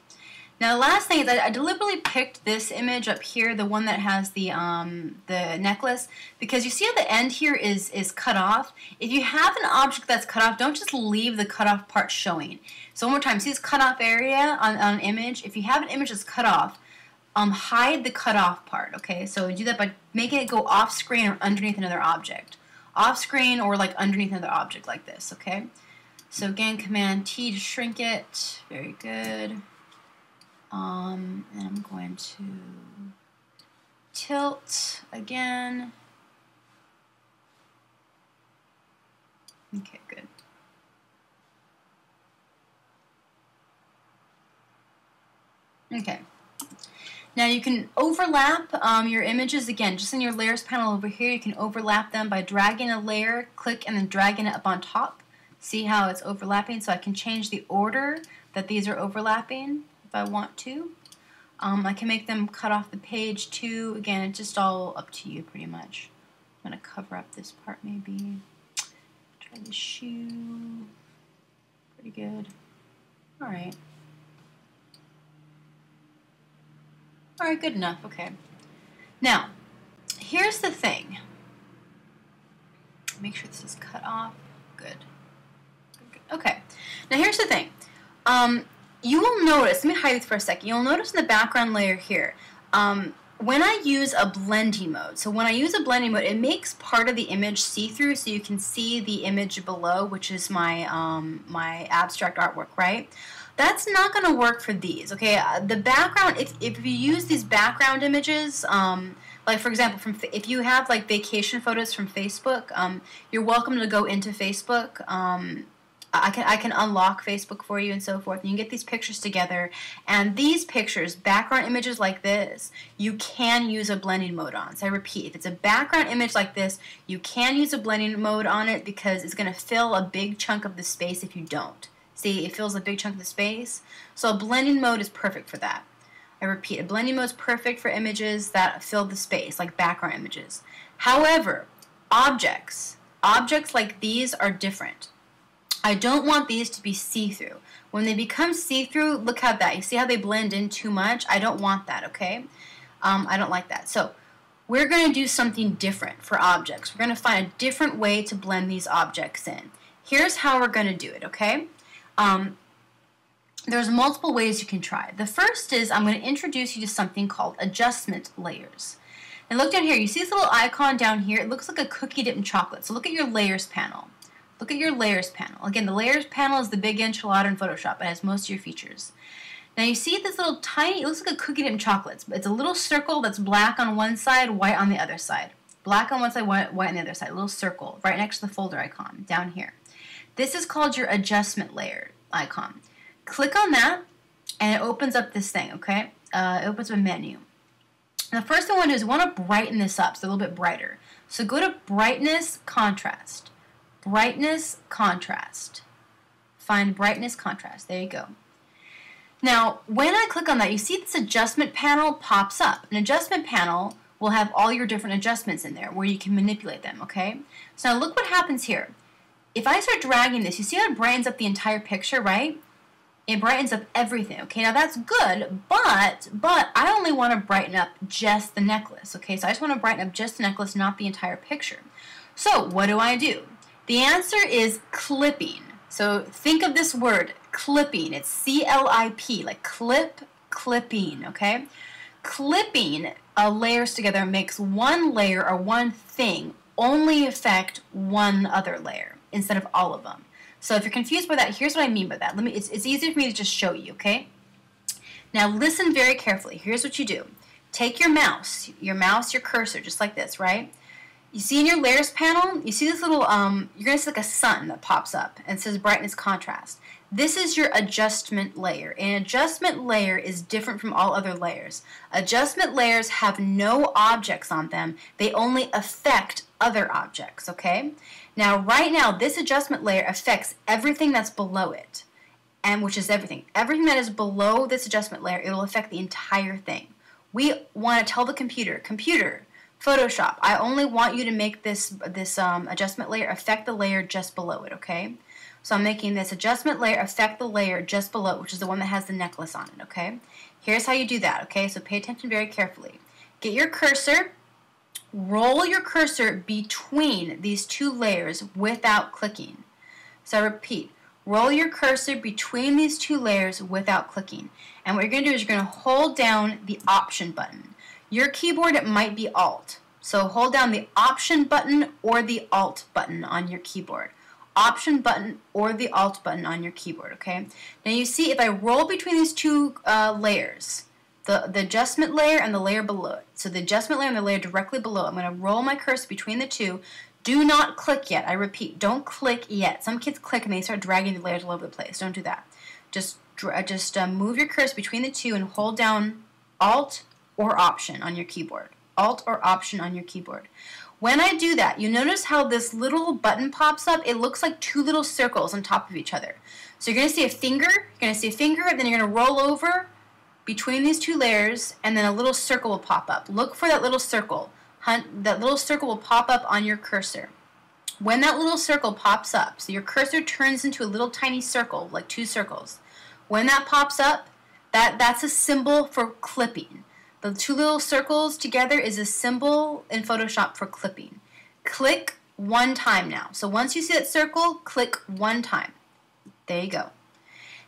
Now the last thing is I deliberately picked this image up here, the one that has the necklace, because you see how the end here is cut off. If you have an object that's cut off, don't just leave the cut off part showing. So one more time, see this cut off area on an image? If you have an image that's cut off, hide the cut off part, okay? So do that by making it go off screen or underneath another object. Off screen or like underneath another object like this, okay? So again, Command T to shrink it. Very good. And I'm going to tilt again. Okay, good. Okay. Now you can overlap your images again, just in your layers panel over here. You can overlap them by dragging a layer, click, and then dragging it up on top. See how it's overlapping? So I can change the order that these are overlapping if I want to. I can make them cut off the page too. Again, it's just all up to you pretty much. I'm going to cover up this part maybe. Try the shoe. Pretty good. Alright. Alright, good enough. Okay. Now, here's the thing. Make sure this is cut off. Good. Okay. Now here's the thing. You will notice, let me hide this for a second. You'll notice in the background layer here, when I use a blending mode, so when I use a blending mode, it makes part of the image see-through so you can see the image below, which is my, my abstract artwork, right? That's not going to work for these, okay? The background, if you use these background images, like for example, if you have like vacation photos from Facebook, you're welcome to go into Facebook. I can unlock Facebook for you and so forth. And you can get these pictures together. And these pictures, background images like this, you can use a blending mode on. So I repeat, if it's a background image like this, you can use a blending mode on it because it's going to fill a big chunk of the space if you don't. See, it fills a big chunk of the space. So a blending mode is perfect for that. I repeat, a blending mode is perfect for images that fill the space, like background images. However, objects like these are different. I don't want these to be see-through. When they become see-through, look at that. You see how they blend in too much? I don't want that, okay? I don't like that. So we're going to do something different for objects. We're going to find a different way to blend these objects in. Here's how we're going to do it, okay? There's multiple ways you can try. The first is I'm going to introduce you to something called adjustment layers. And look down here. You see this little icon down here? It looks like a cookie dipped in chocolate. So look at your layers panel. Look at your layers panel. Again, the layers panel is the big enchilada in Photoshop. It has most of your features. Now you see this little tiny, it looks like a cookie dipped in chocolate. It's a little circle that's black on one side, white on the other side. Black on one side, white on the other side. A little circle right next to the folder icon down here. This is called your adjustment layer icon. Click on that and it opens up this thing, okay? It opens up a menu. And the first thing I want to do is I want to brighten this up so a little bit brighter. So go to brightness, contrast. brightness, contrast. Find brightness, contrast. There you go. Now, when I click on that, you see this adjustment panel pops up. An adjustment panel will have all your different adjustments in there where you can manipulate them, okay? So now look what happens here. If I start dragging this, you see how it brightens up the entire picture, right? It brightens up everything, okay? Now that's good, but I only want to brighten up just the necklace, okay? So I just want to brighten up just the necklace, not the entire picture. So what do? The answer is clipping. So think of this word, clipping. It's C-L-I-P, like clip, clipping, okay? Clipping layers together makes one layer or one thing only affect one other layer instead of all of them. So if you're confused by that, here's what I mean by that. It's easier for me to just show you, okay? Now listen very carefully. Here's what you do. Take your mouse, your cursor, just like this, right? You see in your layers panel, you see this little, you're going to see like a sun that pops up and says brightness contrast. This is your adjustment layer. An adjustment layer is different from all other layers. Adjustment layers have no objects on them. They only affect other objects, okay? Now, right now, this adjustment layer affects everything that's below it, and which is everything. Everything that is below this adjustment layer, it will affect the entire thing. We want to tell the computer, Photoshop, I only want you to make this adjustment layer affect the layer just below it, okay? So I'm making this adjustment layer affect the layer just below it, which is the one that has the necklace on it, okay? Here's how you do that, okay? So pay attention very carefully. Get your cursor, roll your cursor between these two layers without clicking. So I repeat, roll your cursor between these two layers without clicking. And what you're going to do is you're going to hold down the Option button. Your keyboard, it might be Alt. So hold down the Option button or the Alt button on your keyboard. Option button or the Alt button on your keyboard, okay? Now you see if I roll between these two layers, the adjustment layer and the layer below it. So the adjustment layer and the layer directly below it. I'm going to roll my cursor between the two. Do not click yet. I repeat, don't click yet. Some kids click and they start dragging the layers all over the place. Don't do that. Just move your cursor between the two and hold down Alt or Option on your keyboard. Alt or Option on your keyboard. When I do that, you notice how this little button pops up. It looks like two little circles on top of each other. So you're going to see a finger, then you're going to roll over between these two layers, and then a little circle will pop up. Look for that little circle. That little circle will pop up on your cursor. When that little circle pops up, so your cursor turns into a little tiny circle, like two circles. When that pops up, that's a symbol for clipping. The two little circles together is a symbol in Photoshop for clipping. Click one time now. So once you see that circle, click one time. There you go.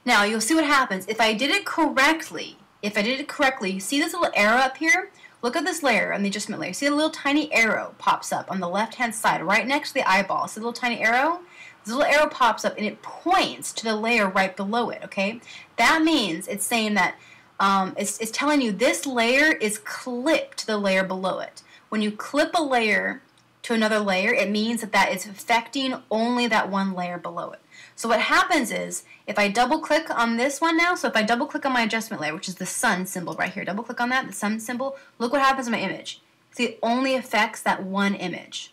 Now you'll see what happens. If I did it correctly, you see this little arrow up here? Look at this layer on the adjustment layer. See a little tiny arrow pops up on the left-hand side, right next to the eyeball. See the little tiny arrow? This little arrow pops up and it points to the layer right below it, okay? That means it's saying that it's telling you this layer is clipped to the layer below it. When you clip a layer to another layer, it means that is affecting only that one layer below it. So what happens is, if I double click on this one now, so if I double click on my adjustment layer, which is the sun symbol right here, double click on that, the sun symbol, look what happens to my image. See, it only affects that one image.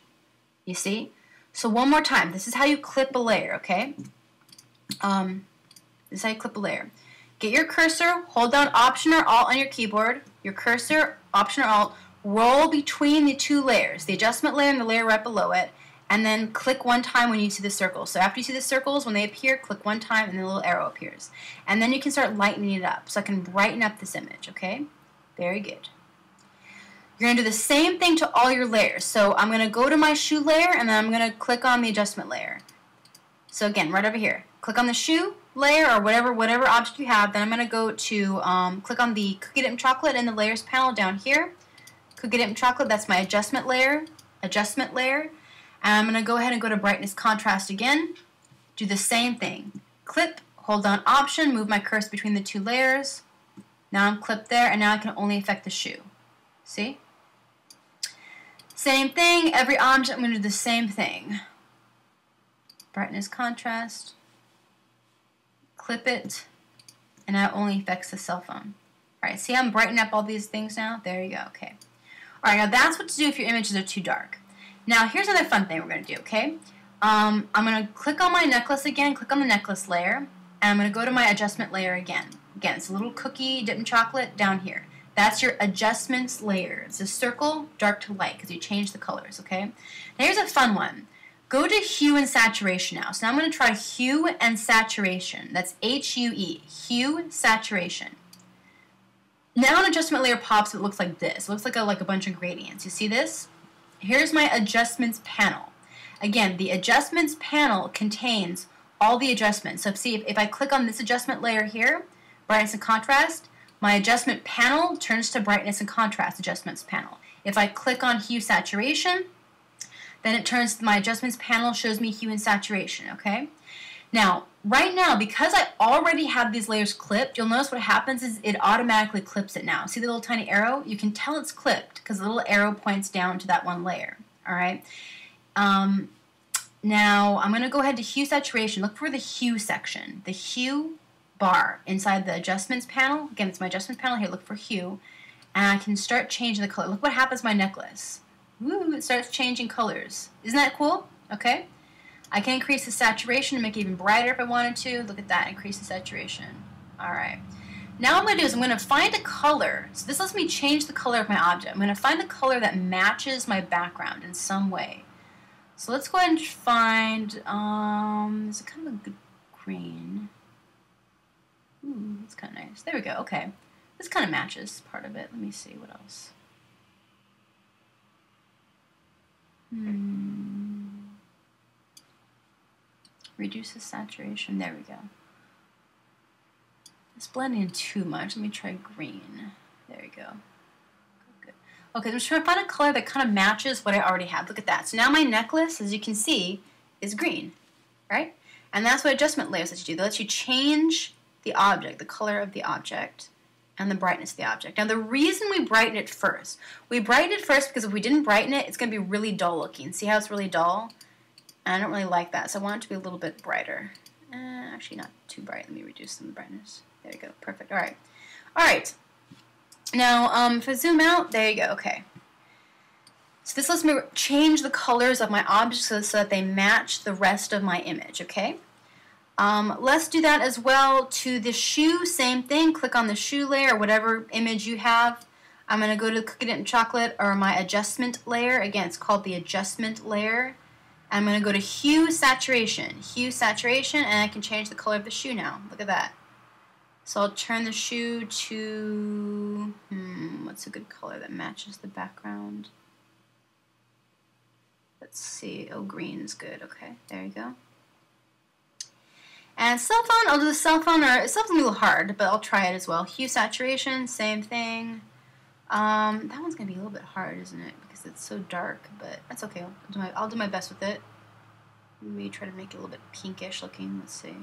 You see? So one more time, this is how you clip a layer, okay? This is how you clip a layer. Get your cursor, hold down Option or Alt on your keyboard, your cursor, Option or Alt, roll between the two layers, the adjustment layer and the layer right below it, and then click one time when you see the circles. So after you see the circles, when they appear, click one time and the little arrow appears. And then you can start lightening it up. So I can brighten up this image, okay? Very good. You're going to do the same thing to all your layers. So I'm going to go to my shoe layer and then I'm going to click on the adjustment layer. So again, right over here. Click on the shoe layer or whatever object you have. Then I'm going to go to click on the cookie dipped chocolate in the layers panel down here. Cookie dipped chocolate, that's my adjustment layer. And I'm going to go ahead and go to brightness contrast again. Do the same thing. Clip, hold down Option, move my cursor between the two layers. Now I'm clipped there, and now I can only affect the shoe. See? Same thing, every object I'm going to do the same thing. Brightness contrast, clip it, and now it only affects the cell phone. Alright, see how I'm brightening up all these things now? There you go, okay. Alright, now that's what to do if your images are too dark. Now, here's another fun thing we're going to do, okay? I'm going to click on my necklace again, click on the necklace layer, and I'm going to go to my adjustment layer again. Again, it's a little cookie dipped in chocolate down here. That's your adjustments layer. It's a circle, dark to light, because you change the colors, okay? Now here's a fun one. Go to hue and saturation now. So now I'm going to try hue and saturation. That's H-U-E, hue, saturation. Now an adjustment layer pops, it looks like this. It looks like a bunch of gradients. You see this? Here's my adjustments panel. Again, the adjustments panel contains all the adjustments. So see, if I click on this adjustment layer here, brightness and contrast, my adjustment panel turns to brightness and contrast adjustments panel. If I click on hue saturation, then it turns, my adjustments panel shows me hue and saturation, okay? Now, right now, because I already have these layers clipped, you'll notice what happens is it automatically clips it now. See the little tiny arrow? You can tell it's clipped because the little arrow points down to that one layer, all right? Now, I'm going to go ahead to hue saturation. Look for the hue section, the hue bar inside the adjustments panel. Again, it's my adjustment panel here. Look for hue. And I can start changing the color. Look what happens to my necklace. Woo, it starts changing colors. Isn't that cool? Okay. I can increase the saturation and make it even brighter if I wanted to. Look at that, increase the saturation. All right. Now what I'm going to do is I'm going to find a color. So this lets me change the color of my object. I'm going to find the color that matches my background in some way. So let's go ahead and find, it's kind of a good green. Ooh, that's kind of nice. There we go, okay. This kind of matches part of it. Let me see, what else? Reduce the saturation, there we go. It's blending in too much. Let me try green. There we go. Good. Okay, I'm just trying to find a color that kind of matches what I already have. Look at that. So now my necklace, as you can see, is green, right? And that's what adjustment layers let you do. They let you change the object, the color of the object, and the brightness of the object. Now the reason we brighten it first, because if we didn't brighten it, it's going to be really dull looking. See how it's really dull? And I don't really like that, so I want it to be a little bit brighter. Actually, not too bright. Let me reduce some of the brightness. There you go. Perfect. All right. All right. Now, if I zoom out, there you go. Okay. So this lets me change the colors of my objects so that they match the rest of my image, okay? Let's do that as well to the shoe. Same thing. Click on the shoe layer or whatever image you have. I'm going to go to the cookie dipped in chocolate or my adjustment layer. Again, it's called the adjustment layer. I'm going to go to hue saturation, and I can change the color of the shoe now. Look at that. So I'll turn the shoe to, what's a good color that matches the background? Let's see, oh, green is good. Okay, there you go. And cell phone, I'll do the cell phone, or cell phone's a little hard, but I'll try it as well. Hue saturation, same thing. That one's going to be a little bit hard, isn't it? Because it's so dark, but that's okay. I'll do my best with it. Maybe try to make it a little bit pinkish looking. Let's see.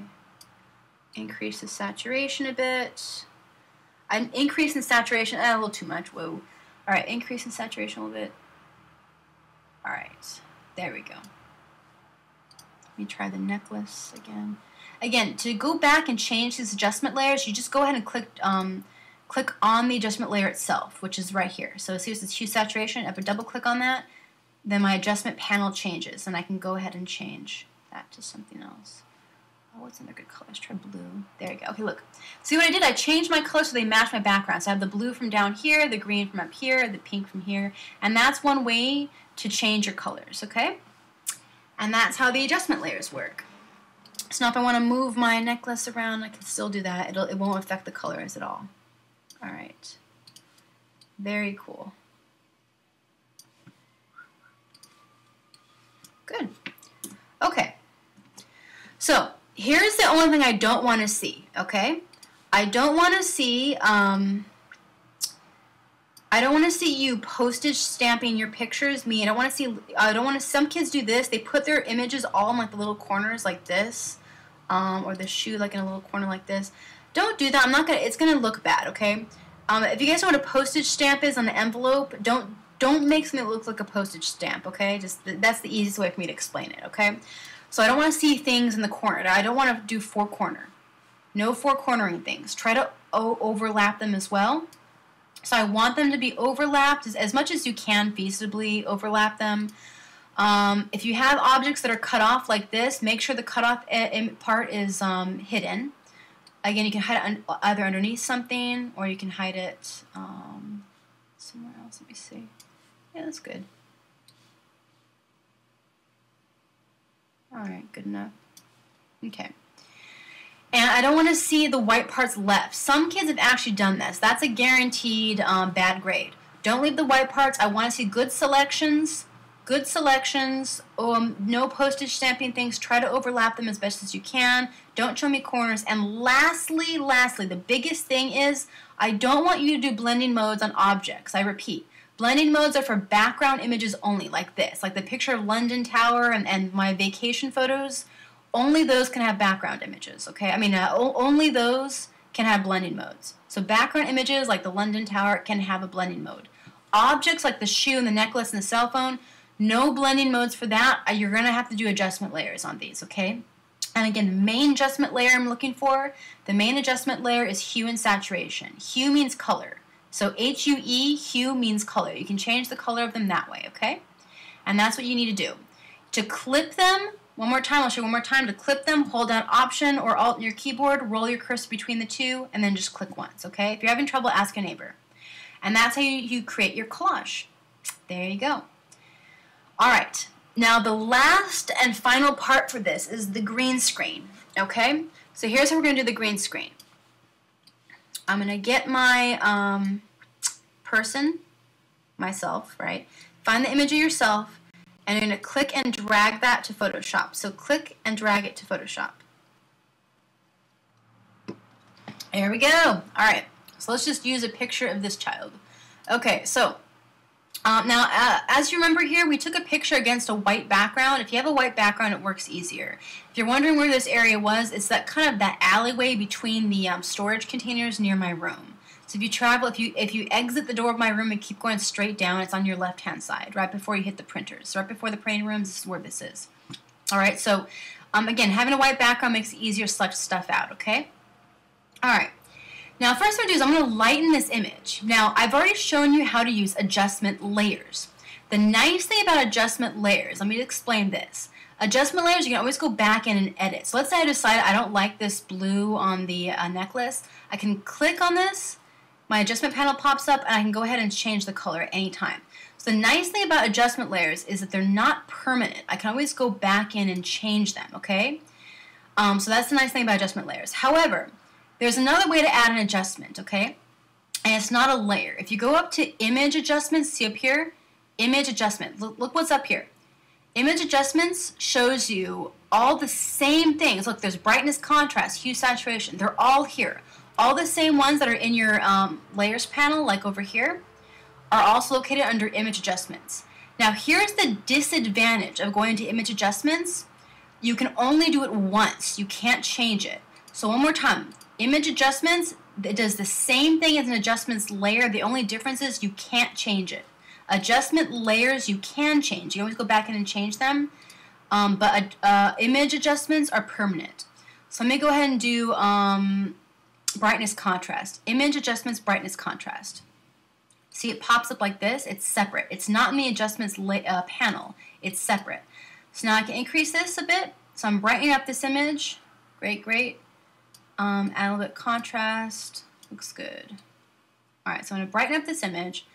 Increase the saturation a bit. An increase in saturation, a little too much. Whoa. All right, increase in saturation a little bit. All right, there we go. Let me try the necklace again. Again, to go back and change these adjustment layers, you just go ahead and click on the adjustment layer itself, which is right here. So see, this is hue saturation. If I double click on that, then my adjustment panel changes, and I can go ahead and change that to something else. Oh, what's another good color? Let's try blue. There you go. Okay, look. See what I did? I changed my colors so they match my background. So I have the blue from down here, the green from up here, the pink from here, and that's one way to change your colors, okay? And that's how the adjustment layers work. So now if I want to move my necklace around, I can still do that. It won't affect the colors at all. All right. Very cool. Good. Okay. So here's the only thing I don't want to see, okay? I don't want to see you postage stamping your pictures. I don't want to, some kids do this. They put their images all in like the little corners like this, or the shoe like in a little corner like this. Don't do that. It's gonna look bad, okay? If you guys know what a postage stamp is on the envelope, don't make something that looks like a postage stamp, okay? That's the easiest way for me to explain it, okay? So I don't want to see things in the corner. I don't want to do four corner. No four cornering things. Try to overlap them as well. So I want them to be overlapped as much as you can feasibly overlap them. If you have objects that are cut off like this, make sure the cut off part is hidden. Again, you can hide it either underneath something, or you can hide it somewhere else. Let me see. Yeah, that's good. Alright, good enough. Okay. And I don't want to see the white parts left. Some kids have actually done this. That's a guaranteed bad grade. Don't leave the white parts. I want to see good selections. Good selections. No postage stamping things. Try to overlap them as best as you can. Don't show me corners. And lastly, the biggest thing is I don't want you to do blending modes on objects. I repeat. Blending modes are for background images only, like this. Like the picture of London Tower and my vacation photos. Only those can have background images, okay? I mean, only those can have blending modes. So background images like the London Tower can have a blending mode. Objects like the shoe and the necklace and the cell phone, no blending modes for that. You're going to have to do adjustment layers on these, okay? And again, the main adjustment layer I'm looking for, the main adjustment layer is hue and saturation. Hue means color. So H-U-E, hue means color. You can change the color of them that way, okay? And that's what you need to do. To clip them, one more time, I'll show you one more time. To clip them, hold down Option or Alt on your keyboard, roll your cursor between the two, and then just click once, okay? If you're having trouble, ask a neighbor. And that's how you create your collage. There you go. All right. Now, the last and final part for this is the green screen, okay? So here's how we're going to do the green screen. I'm going to get my person, myself, right? Find the image of yourself, and you're going to click and drag that to Photoshop. So click and drag it to Photoshop. There we go. All right. So let's just use a picture of this child. Okay, so now as you remember here, we took a picture against a white background. If you have a white background, it works easier. If you're wondering where this area was, it's that kind of that alleyway between the storage containers near my room. So if you travel, if you exit the door of my room and keep going straight down, it's on your left-hand side, right before you hit the printers. So right before the printing rooms, this is where this is. All right, so again, having a white background makes it easier to select stuff out, okay? All right. Now, first what I'm going to do is I'm going to lighten this image. Now, I've already shown you how to use adjustment layers. The nice thing about adjustment layers, let me explain this. Adjustment layers, you can always go back in and edit. So let's say I decide I don't like this blue on the necklace. I can click on this, my adjustment panel pops up, and I can go ahead and change the color at any time. So the nice thing about adjustment layers is that they're not permanent. I can always go back in and change them, okay? So that's the nice thing about adjustment layers. However, there's another way to add an adjustment, okay? And it's not a layer. If you go up to Image Adjustments, see up here? Image Adjustment. Look what's up here. Image Adjustments shows you all the same things. Look, there's brightness, contrast, hue, saturation. They're all here. All the same ones that are in your Layers panel, like over here, are also located under Image Adjustments. Now, here's the disadvantage of going to Image Adjustments. You can only do it once. You can't change it. So one more time. Image Adjustments, it does the same thing as an adjustments layer. The only difference is you can't change it. Adjustment layers you can change. You always go back in and change them. But image adjustments are permanent. So let me go ahead and do brightness contrast. Image adjustments, brightness contrast. See, it pops up like this. It's separate. It's not in the adjustments panel. It's separate. So now I can increase this a bit. So I'm brightening up this image. Great, great. Add a little bit of contrast. Looks good. Alright, so I'm going to brighten up this image.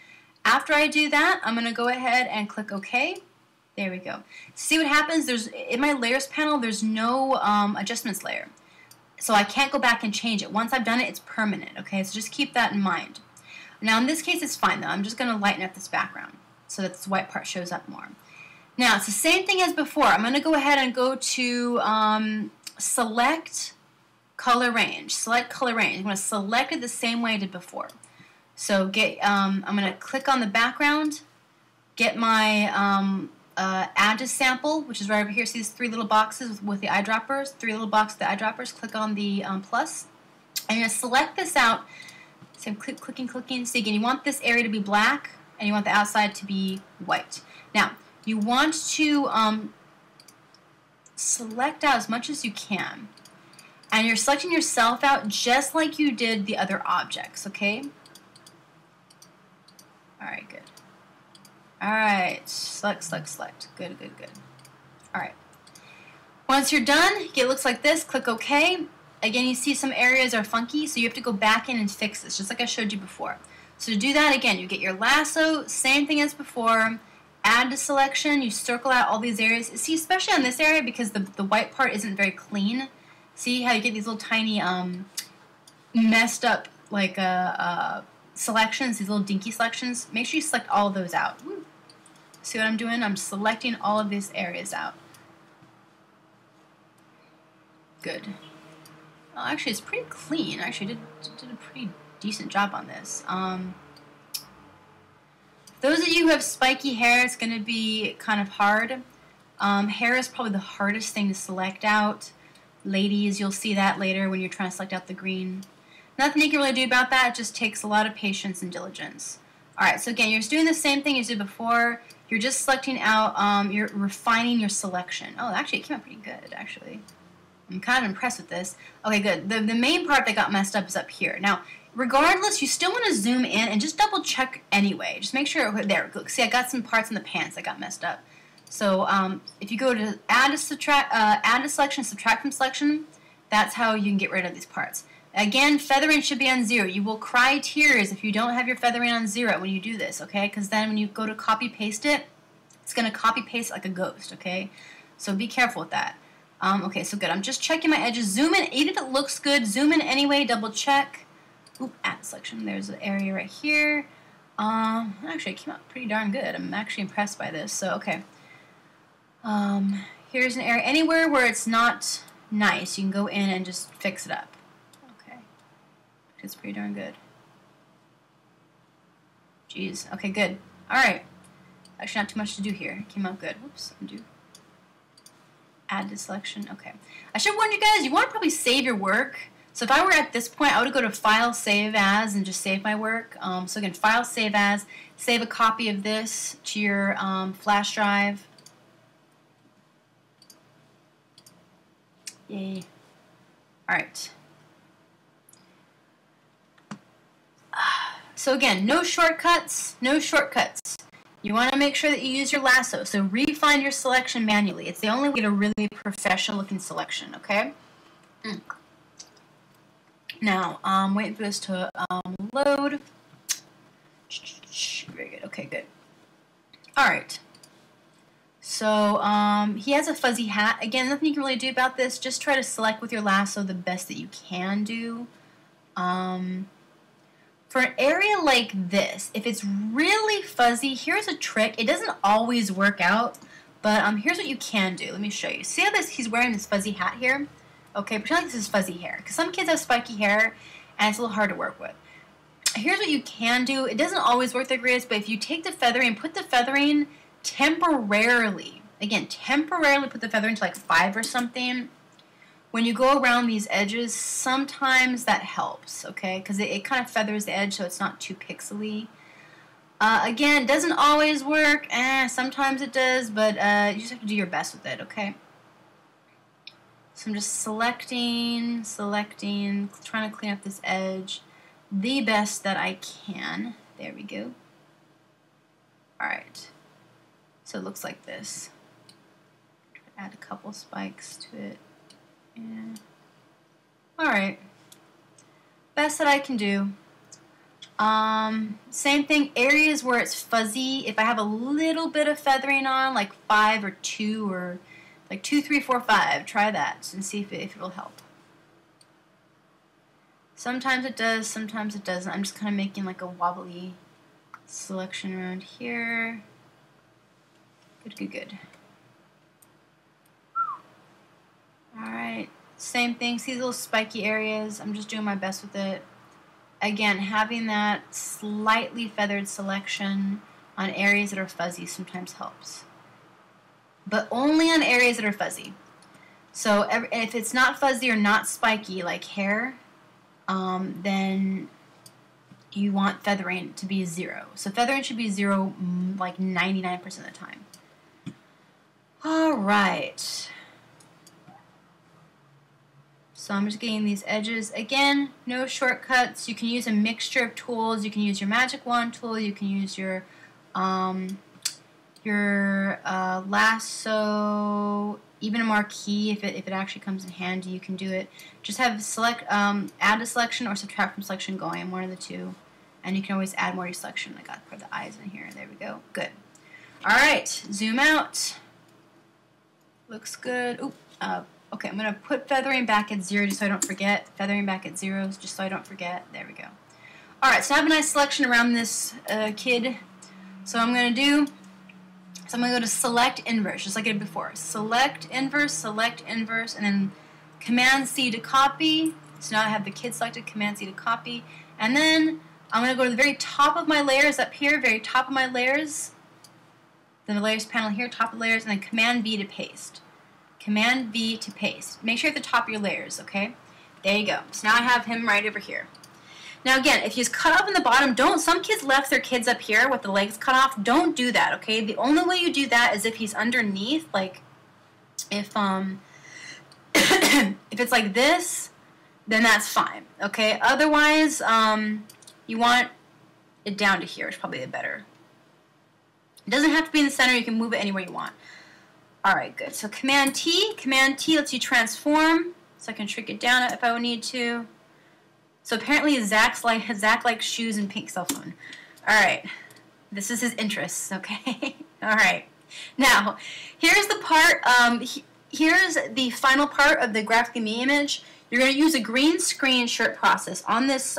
After I do that, I'm going to go ahead and click OK. There we go. See what happens? In my layers panel, there's no adjustments layer. So I can't go back and change it. Once I've done it, it's permanent. Okay, so just keep that in mind. Now in this case, it's fine though. I'm just going to lighten up this background so that this white part shows up more. Now it's the same thing as before. I'm going to go ahead and go to Select Color Range. Select Color Range. I'm going to select it the same way I did before. So I'm going to click on the background, get my Add to Sample, which is right over here. See these three little boxes with the eyedroppers? Three little boxes with the eyedroppers. Click on the plus. And you're going to select this out. So I'm clicking. So again, you want this area to be black, and you want the outside to be white. Now, you want to select out as much as you can. And you're selecting yourself out just like you did the other objects, okay? Alright, good. Alright, select, select, select. Good, good, good. Alright. Once you're done, it looks like this. Click OK. Again, you see some areas are funky, so you have to go back in and fix this, just like I showed you before. So to do that, again, you get your lasso, same thing as before, add to selection, you circle out all these areas. See, especially on this area, because the white part isn't very clean. See how you get these little tiny messed up like selections, these little dinky selections? Make sure you select all of those out. Woo. See what I'm doing? I'm selecting all of these areas out. Good. Well, actually, it's pretty clean. Actually, did a pretty decent job on this. Those of you who have spiky hair, it's going to be kind of hard. Hair is probably the hardest thing to select out. Ladies, you'll see that later when you're trying to select out the green. Nothing you can really do about that. It just takes a lot of patience and diligence. Alright, so again, you're just doing the same thing as you did before. You're just selecting out, you're refining your selection. Oh, actually, it came out pretty good, actually. I'm kind of impressed with this. Okay, good. The main part that got messed up is up here. Now, regardless, you still want to zoom in and just double check anyway. Just make sure, there, look, see, I got some parts in the pants that got messed up. So, if you go to add to selection, subtract from selection, that's how you can get rid of these parts. Again, feathering should be on 0. You will cry tears if you don't have your feathering on 0 when you do this, okay? Because then when you go to copy paste it, it's going to copy paste like a ghost, okay? So be careful with that. Okay, so good. I'm just checking my edges. Zoom in, even if it looks good, zoom in anyway, double check. Oop, add selection. There's an area right here. Actually, it came out pretty darn good. I'm actually impressed by this. So, okay. Here's an area. Anywhere where it's not nice, you can go in and just fix it up. Okay. It's pretty darn good. Jeez. Okay, good. Alright. Actually, not too much to do here. It came out good. Whoops. Undo. Add to selection. Okay. I should warn you guys, you want to probably save your work. So if I were at this point, I would go to File, Save As, and just save my work. So again, File, Save As, save a copy of this to your flash drive. Yay. Alright. So again, no shortcuts, no shortcuts. You want to make sure that you use your lasso. So refine your selection manually. It's the only way to really professional looking selection, okay? Now, wait for this to load. Very good. Okay, good. Alright. So, he has a fuzzy hat. Again, nothing you can really do about this. Just try to select with your lasso the best that you can do. For an area like this, if it's really fuzzy, here's a trick. It doesn't always work out, but here's what you can do. Let me show you. See how he's wearing this fuzzy hat here? Okay, pretend like this is fuzzy hair, because some kids have spiky hair, and it's a little hard to work with. Here's what you can do. It doesn't always work the greatest, but if you take the feathering and put the feathering temporarily, again, temporarily put the feathering to like 5 or something, when you go around these edges, sometimes that helps, okay? Because it kind of feathers the edge so it's not too pixely. Again, it doesn't always work. Sometimes it does, but you just have to do your best with it, okay? So I'm just selecting, trying to clean up this edge the best that I can. There we go. Alright. So it looks like this. Add a couple spikes to it. Yeah. Alright. Best that I can do. Same thing, areas where it's fuzzy, if I have a little bit of feathering on, like 5 or 2 or like 2, 3, 4, 5, try that and see if it'll help. Sometimes it does, sometimes it doesn't. I'm just kind of making like a wobbly selection around here. Good, good, good. Alright, same thing. See these little spiky areas? I'm just doing my best with it. Again, having that slightly feathered selection on areas that are fuzzy sometimes helps. But only on areas that are fuzzy. So if it's not fuzzy or not spiky like hair, then you want feathering to be 0. So feathering should be 0 like 99% of the time. Alright. So I'm just getting these edges. Again, no shortcuts. You can use a mixture of tools. You can use your magic wand tool. You can use your your lasso, even a marquee, if it actually comes in handy, you can do it. Just have select, add to selection or subtract from selection going, one of the two. And you can always add more to selection. I got to put the eyes in here. There we go. Good. All right, zoom out. Looks good. Ooh, okay, I'm going to put feathering back at 0 just so I don't forget. Feathering back at 0 just so I don't forget. There we go. All right, so I have a nice selection around this kid. So I'm going to go to select inverse, just like I did before. Select inverse, and then Command-C to copy. So now I have the kid selected, Command-C to copy. And then I'm going to go to the very top of my layers up here, very top of my layers. Then the layers panel here, top of layers, and then Command-V to paste. Command-V to paste. Make sure you're at the top of your layers, okay? There you go. So now I have him right over here. Now again, if he's cut off in the bottom, some kids left their kids up here with the legs cut off. Don't do that, okay? The only way you do that is if he's underneath, like if if it's like this, then that's fine, okay? Otherwise, you want it down to here. It's probably the better. It doesn't have to be in the center. You can move it anywhere you want. All right, good. So Command-T lets you transform, so I can shrink it down if I would need to. So apparently Zach likes shoes and pink cell phone. All right, this is his interests, okay? All right. Now, here's the part, here's the final part of the Graphically Me image. You're going to use a green screen shirt process on this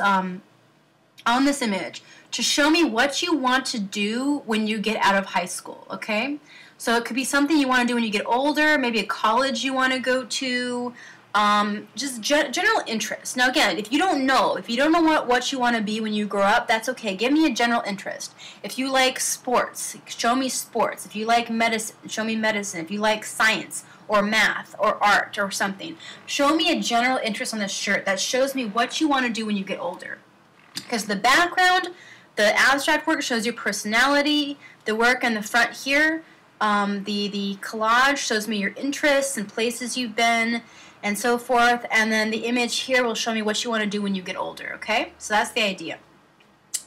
image to show me what you want to do when you get out of high school, okay? So it could be something you want to do when you get older, maybe a college you want to go to, just general interest. Now again, if you don't know what you want to be when you grow up, that's okay. Give me a general interest. If you like sports, show me sports. If you like medicine, show me medicine. If you like science or math or art or something, show me a general interest on this shirt that shows me what you want to do when you get older. Because the background, the abstract work shows your personality, the work in the front here, the collage shows me your interests and places you've been, and so forth, and then the image here will show me what you want to do when you get older, okay? So that's the idea.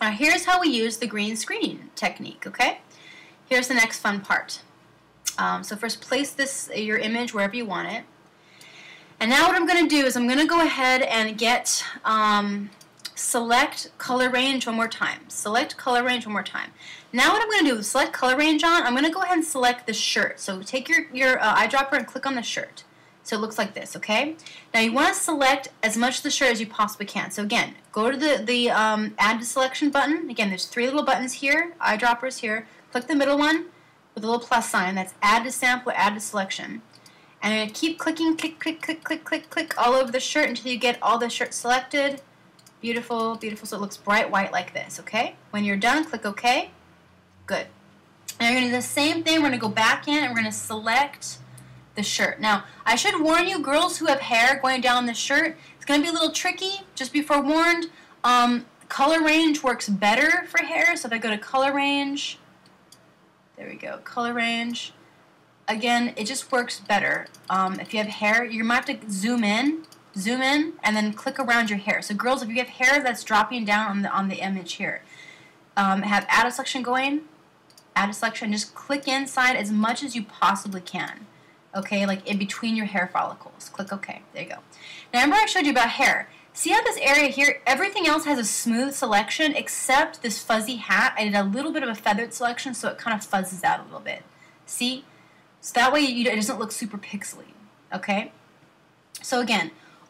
Now here's how we use the green screen technique, okay? Here's the next fun part. So first place your image wherever you want it. And now what I'm going to do is I'm going to go ahead and get select color range one more time. Select color range one more time. Now what I'm going to do is select color range on, I'm going to go ahead and select the shirt. So take your eyedropper and click on the shirt. So it looks like this, okay? Now you want to select as much of the shirt as you possibly can. So again, go to the add to selection button. Again, there's 3 little buttons here, eyedroppers here. Click the middle one with a little plus sign. That's add to sample, add to selection. And I'm going to keep clicking, click, click, click, click, click, click all over the shirt until you get all the shirt selected. Beautiful, beautiful. So it looks bright white like this, okay? When you're done, click OK. Good. Now you're going to do the same thing. We're going to go back in and we're going to select the shirt. Now, I should warn you, girls who have hair going down the shirt, it's going to be a little tricky. Just be forewarned. Color range works better for hair. So if I go to color range, there we go, color range. Again, it just works better. If you have hair, you might have to zoom in, and then click around your hair. So girls, if you have hair that's dropping down on the image here, have add a selection going, add a selection, just click inside as much as you possibly can. Okay, like in between your hair follicles. Click OK. There you go. Now remember I showed you about hair. See how this area here, everything else has a smooth selection except this fuzzy hat. I did a little bit of a feathered selection so it kind of fuzzes out a little bit. See? So that way it doesn't look super pixely. Okay? So again,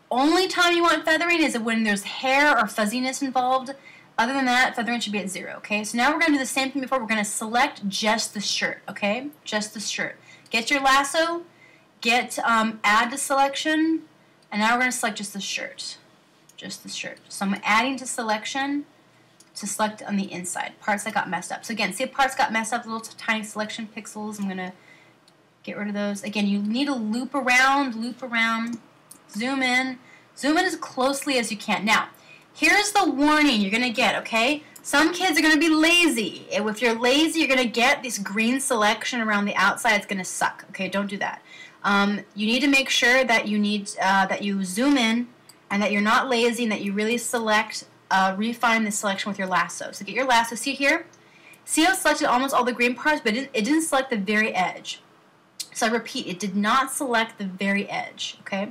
only time you want feathering is when there's hair or fuzziness involved. Other than that, feathering should be at 0. Okay? So now we're going to do the same thing before. We're going to select just the shirt. Okay? Just the shirt. Get your lasso, get add to selection, and now we're going to select just the shirt. Just the shirt. So I'm adding to selection to select on the inside. Parts that got messed up. So again, see if parts got messed up, little tiny selection pixels. I'm going to get rid of those. Again, you need to loop around, zoom in as closely as you can. Now, here's the warning you're going to get, okay? Some kids are going to be lazy. If you're lazy, you're going to get this green selection around the outside. It's going to suck. Okay, don't do that. You need to make sure that you zoom in and that you're not lazy and that you really refine the selection with your lasso. So get your lasso. See here? See how it selected almost all the green parts, but it didn't select the very edge. So I repeat, it did not select the very edge, okay?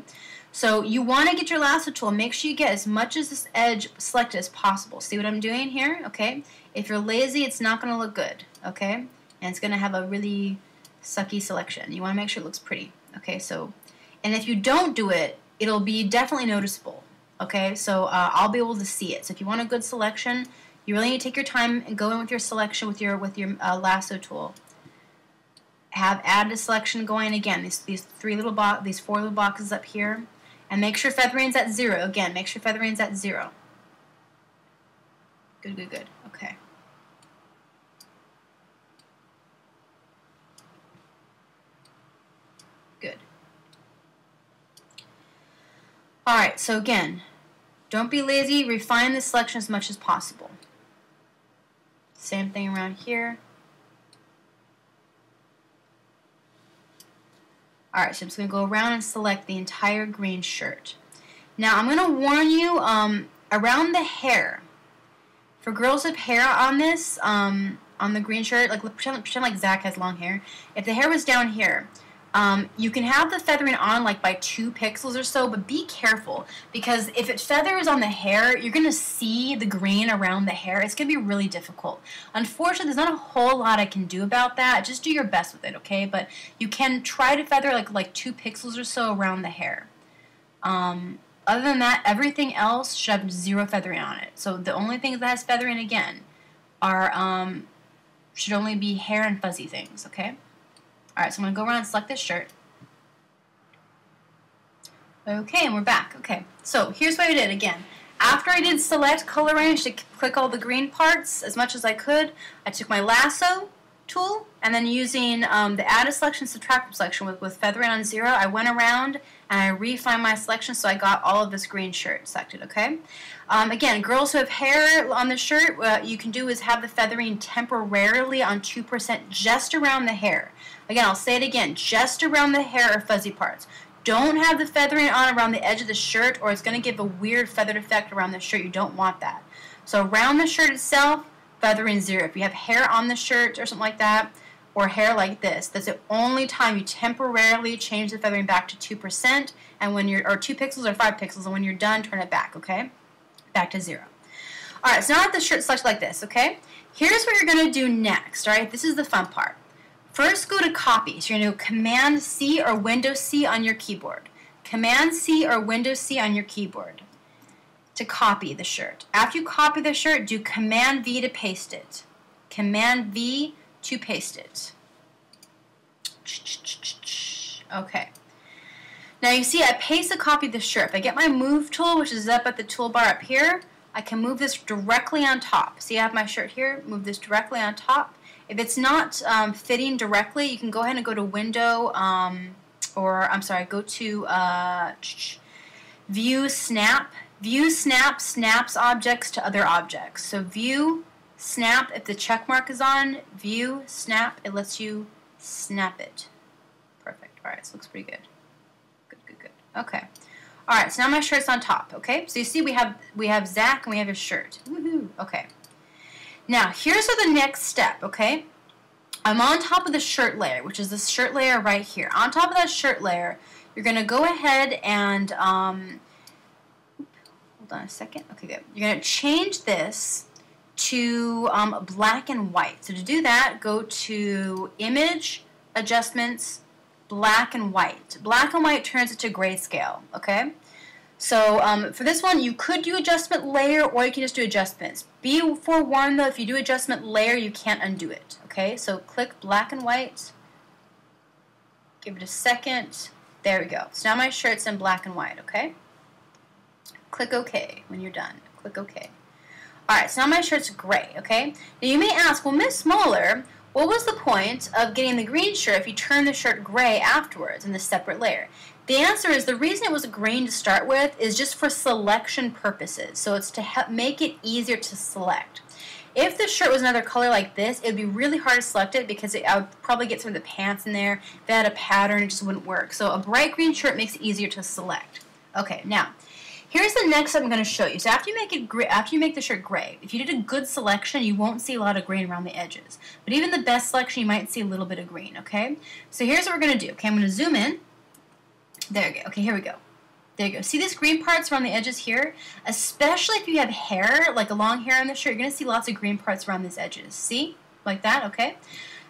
So you want to get your lasso tool, make sure you get as much of this edge selected as possible. See what I'm doing here, okay? If you're lazy, it's not going to look good, okay? And it's going to have a really sucky selection. You want to make sure it looks pretty, okay? So, and if you don't do it, it'll be definitely noticeable, okay? So I'll be able to see it. So if you want a good selection, you really need to take your time and go in with your selection with your lasso tool. Have added a selection going again. These four little boxes up here, and make sure feathering's at 0. Again, make sure feathering's at 0. Good, good, good. Okay. Good. All right. So again, don't be lazy. Refine the selection as much as possible. Same thing around here. Alright, so I'm just going to go around and select the entire green shirt. Now, I'm going to warn you, around the hair. For girls with hair on this, on the green shirt, like pretend like Zach has long hair. If the hair was down here, you can have the feathering on like by 2 pixels or so, but be careful, because if it feathers on the hair, you're going to see the green around the hair. It's going to be really difficult. Unfortunately, there's not a whole lot I can do about that. Just do your best with it, okay? But you can try to feather like 2 pixels or so around the hair. Other than that, everything else should have 0 feathering on it. So the only things that has feathering, again, are should only be hair and fuzzy things, okay? Alright, so I'm going to go around and select this shirt. Okay, and we're back. Okay, so here's what I did again. After I did select color range to click all the green parts as much as I could, I took my lasso tool, and then using the add a selection, subtract selection with feathering on 0, I went around and I refined my selection so I got all of this green shirt selected, okay? Again, girls who have hair on the shirt, what you can do is have the feathering temporarily on 2% just around the hair. Again, I'll say it again, just around the hair or fuzzy parts. Don't have the feathering on around the edge of the shirt, or it's going to give a weird feathered effect around the shirt. You don't want that. So around the shirt itself, feathering 0. If you have hair on the shirt or something like that, or hair like this, that's the only time you temporarily change the feathering back to 2%, and when you're, or 2 pixels or 5 pixels, and when you're done, turn it back, okay? Back to 0. Alright, so now I have the shirt selected like this, okay? Here's what you're going to do next, alright? This is the fun part. First, go to copy. So you're going to do Command C or Windows C on your keyboard. Command C or Windows C on your keyboard to copy the shirt. After you copy the shirt, do Command V to paste it. Command V to paste it. Okay. Now you see I paste a copy of the shirt. If I get my Move tool, which is up at the toolbar up here, I can move this directly on top. See, I have my shirt here, move this directly on top. If it's not fitting directly, you can go ahead and go to Window, go to View Snap. View Snap snaps objects to other objects. So View Snap, if the check mark is on, View Snap, it lets you snap it. Perfect. All right, so it looks pretty good. Good, good, good. Okay. All right, so now my shirt's on top. Okay, so you see we have Zach and we have his shirt. Woohoo! Okay. Now, here's the next step, okay? I'm on top of the shirt layer, which is this shirt layer right here. On top of that shirt layer, you're going to go ahead and, hold on a second. Okay, good. You're going to change this to black and white. So to do that, go to Image, Adjustments, Black and White. Black and white turns it to grayscale, okay? So for this one, you could do adjustment layer, or you can just do adjustments. Be forewarned though, if you do adjustment layer, you can't undo it. Okay, so click black and white. Give it a second. There we go. So now my shirt's in black and white. Okay. Click OK when you're done. Click OK. All right. So now my shirt's gray. Okay. Now you may ask, well, Miss Moeller, what was the point of getting the green shirt if you turn the shirt gray afterwards in this separate layer? The answer is the reason it was green to start with is just for selection purposes. So it's to make it easier to select. If the shirt was another color like this, it would be really hard to select it because I would probably get some of the pants in there. If it had a pattern, it just wouldn't work. So a bright green shirt makes it easier to select. Okay, now, Here's the next step I'm going to show you. So after you make it gray, after you make the shirt gray, if you did a good selection, you won't see a lot of green around the edges. But even the best selection, you might see a little bit of green, okay? So here's what we're going to do. Okay, I'm going to zoom in. There we go. Okay, here we go. There you go. See these green parts around the edges here? Especially if you have hair, like a long hair on the shirt, you're going to see lots of green parts around these edges. See? Like that, okay?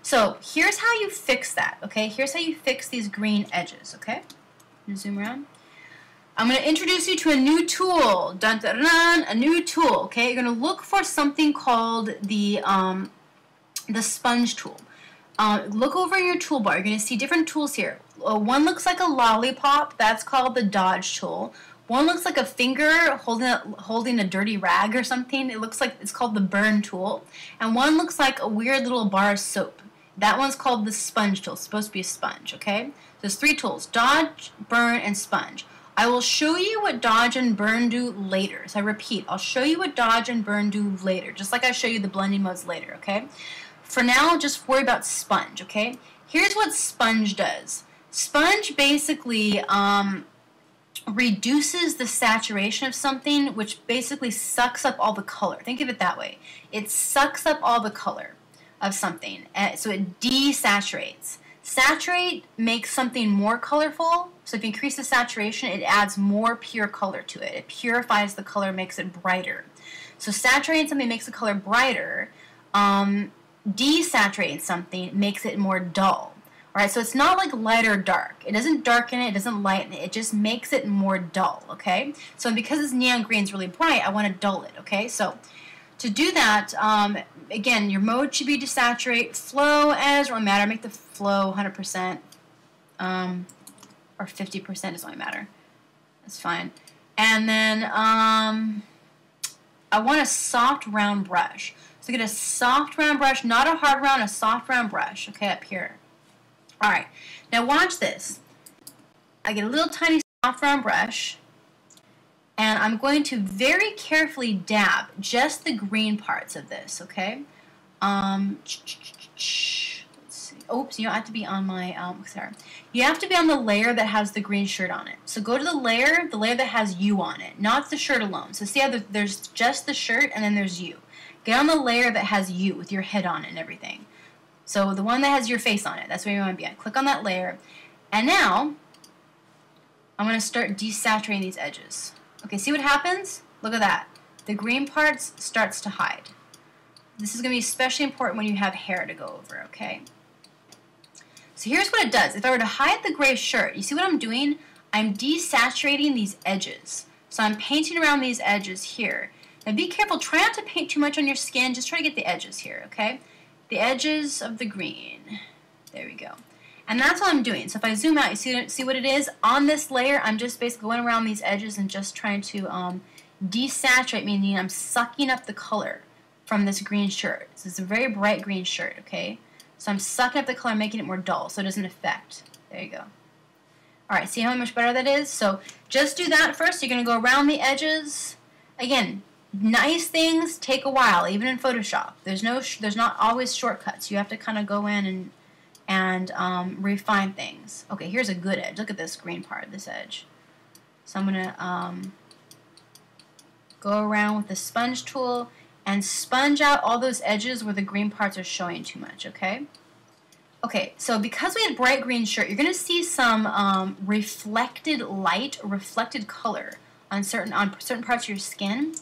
So here's how you fix that, okay? Here's how you fix these green edges, okay? I'm going to zoom around. I'm going to introduce you to a new tool. Dun, dun, dun, a new tool, okay? You're going to look for something called the sponge tool. Look over in your toolbar. You're going to see different tools here. One looks like a lollipop. That's called the dodge tool. One looks like a finger holding a dirty rag or something. It looks like it's called the burn tool. And one looks like a weird little bar of soap. That one's called the sponge tool. It's supposed to be a sponge, okay? So there's 3 tools: dodge, burn, and sponge. I will show you what dodge and burn do later. So I repeat, I'll show you what dodge and burn do later, just like I show you the blending modes later, okay? For now, just worry about sponge, okay? Here's what sponge does. Sponge basically reduces the saturation of something, which basically sucks up all the color. Think of it that way. It sucks up all the color of something, so it desaturates. Saturate makes something more colorful, so if you increase the saturation, it adds more pure color to it. It purifies the color, makes it brighter. So saturating something makes the color brighter. Desaturating something makes it more dull. Alright, so it's not like light or dark. It doesn't darken it, it doesn't lighten it, it just makes it more dull, okay? So because this neon green is really bright, I want to dull it, okay? So to do that, again, your mode should be desaturate. Flow, as don't matter, make the flow 100%, or 50% doesn't really matter. That's fine. And then I want a soft round brush. So get a soft round brush, not a hard round, a soft round brush, okay, up here. Alright, now watch this. I get a little tiny soft round brush, and I'm going to very carefully dab just the green parts of this, okay? Let's see. Oops, you don't have to be on my, sorry. You have to be on the layer that has the green shirt on it. So go to the layer that has you on it, not the shirt alone. So see how there's just the shirt and then there's you. Get on the layer that has you with your head on it and everything. So the one that has your face on it, that's where you want to be at. Click on that layer. And now, I'm going to start desaturating these edges. Okay, see what happens? Look at that. The green parts starts to hide. This is going to be especially important when you have hair to go over, okay? So here's what it does. If I were to hide the gray shirt, you see what I'm doing? I'm desaturating these edges. So I'm painting around these edges here. Now be careful, try not to paint too much on your skin, just try to get the edges here, okay? The edges of the green. There we go. And that's what I'm doing. So if I zoom out, you see what it is? On this layer, I'm just basically going around these edges and just trying to desaturate, meaning I'm sucking up the color from this green shirt. So it's a very bright green shirt, okay? So I'm sucking up the color, making it more dull so it doesn't affect. There you go. Alright, see how much better that is? So just do that first. You're going to go around the edges. Again, nice things take a while, even in Photoshop. There's not always shortcuts. You have to kind of go in and refine things. Okay, here's a good edge. Look at this green part, this edge. So I'm going to go around with the sponge tool and sponge out all those edges where the green parts are showing too much, okay? Okay, so because we had bright green shirt, you're going to see some reflected light, or reflected color on certain parts of your skin.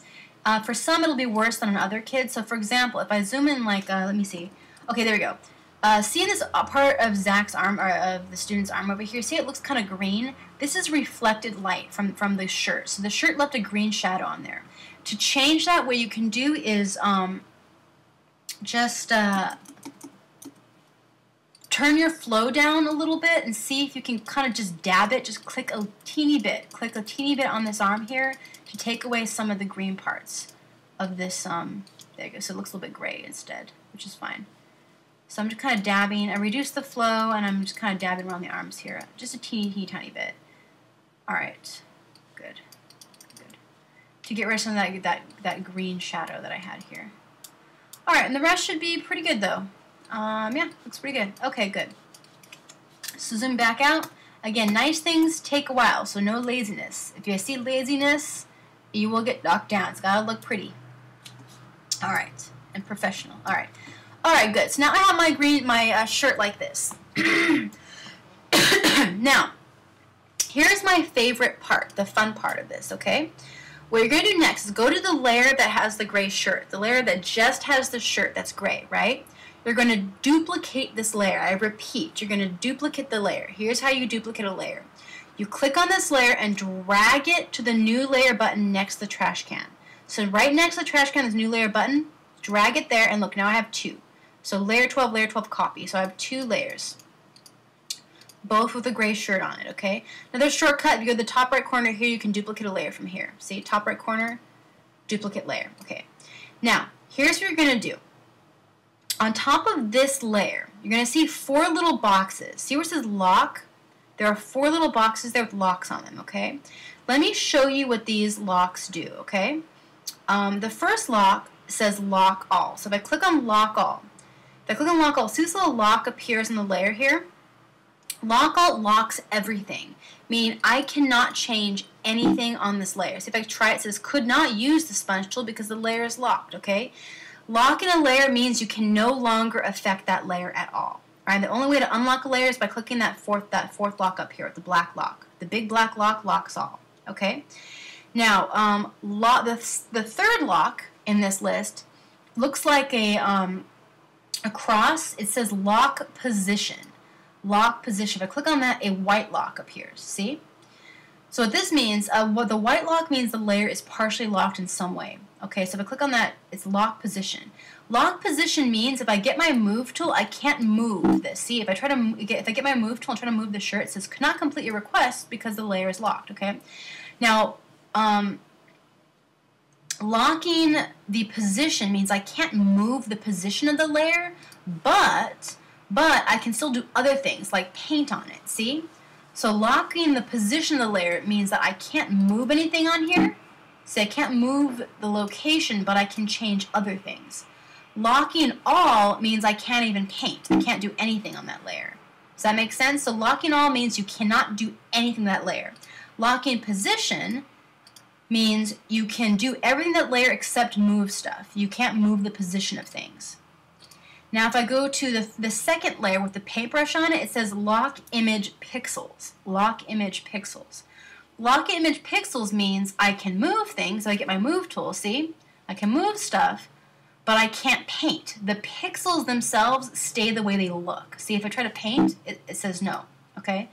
For some, it'll be worse than on other kids. So, for example, if I zoom in, like, let me see. Okay, there we go. See this part of Zach's arm, or of the student's arm over here? See, it looks kind of green. This is reflected light from the shirt. So the shirt left a green shadow on there. To change that, what you can do is just turn your flow down a little bit and see if you can kind of just dab it. Just click a teeny bit. Click a teeny bit on this arm here to take away some of the green parts of this. There you go. So it looks a little bit gray instead, which is fine. So I'm just kind of dabbing. I reduce the flow and I'm just kind of dabbing around the arms here. Just a teeny tiny bit. Alright. Good. Good. To get rid of some of that green shadow that I had here. Alright, and the rest should be pretty good though. Yeah, looks pretty good. Okay, good. So zoom back out. Again, nice things take a while, so no laziness. If you see laziness, you will get knocked down. It's got to look pretty. All right, and professional. All right. All right, good. So now I have my shirt like this. Now, here's my favorite part, the fun part of this, okay? What you're going to do next is go to the layer that has the gray shirt, the layer that just has the shirt that's gray, right? You're going to duplicate this layer. I repeat, you're going to duplicate the layer. Here's how you duplicate a layer. You click on this layer and drag it to the new layer button next to the trash can. So right next to the trash can, there's a new layer button. Drag it there, and look, now I have two. So layer 12, copy. So I have two layers, both with a gray shirt on it, okay? Another shortcut, if you go to the top right corner here, you can duplicate a layer from here. See, top right corner, duplicate layer, okay? Now, here's what you're going to do. On top of this layer, you're going to see four little boxes. See where it says lock? There are four little boxes there with locks on them, okay? Let me show you what these locks do, okay? The first lock says lock all. So if I click on lock all, see this little lock appears in the layer here? Lock all locks everything, meaning I cannot change anything on this layer. So if I try it, says could not use the sponge tool because the layer is locked, okay? Locking a layer means you can no longer affect that layer at all. Right? The only way to unlock a layer is by clicking that fourth lock up here, the black lock. The big black lock locks all, okay? Now, the third lock in this list looks like a cross. It says lock position. Lock position. If I click on that, a white lock appears. See? So what this means, what the white lock means the layer is partially locked in some way. Okay, so if I click on that, it's lock position. Lock position means if I get my move tool, I can't move this. See, if I get my move tool and try to move the shirt, it says cannot complete your request because the layer is locked. Okay, now locking the position means I can't move the position of the layer, but I can still do other things like paint on it. See, so locking the position of the layer means that I can't move anything on here. See, I can't move the location, but I can change other things. Locking all means I can't even paint. I can't do anything on that layer. Does that make sense? So locking all means you cannot do anything to that layer. Locking position means you can do everything that layer except move stuff. You can't move the position of things. Now if I go to the second layer with the paintbrush on it, it says lock image pixels. Lock image pixels. Lock image pixels means I can move things. So I get my move tool, see? I can move stuff, but I can't paint. The pixels themselves stay the way they look. See, if I try to paint, it says no, okay?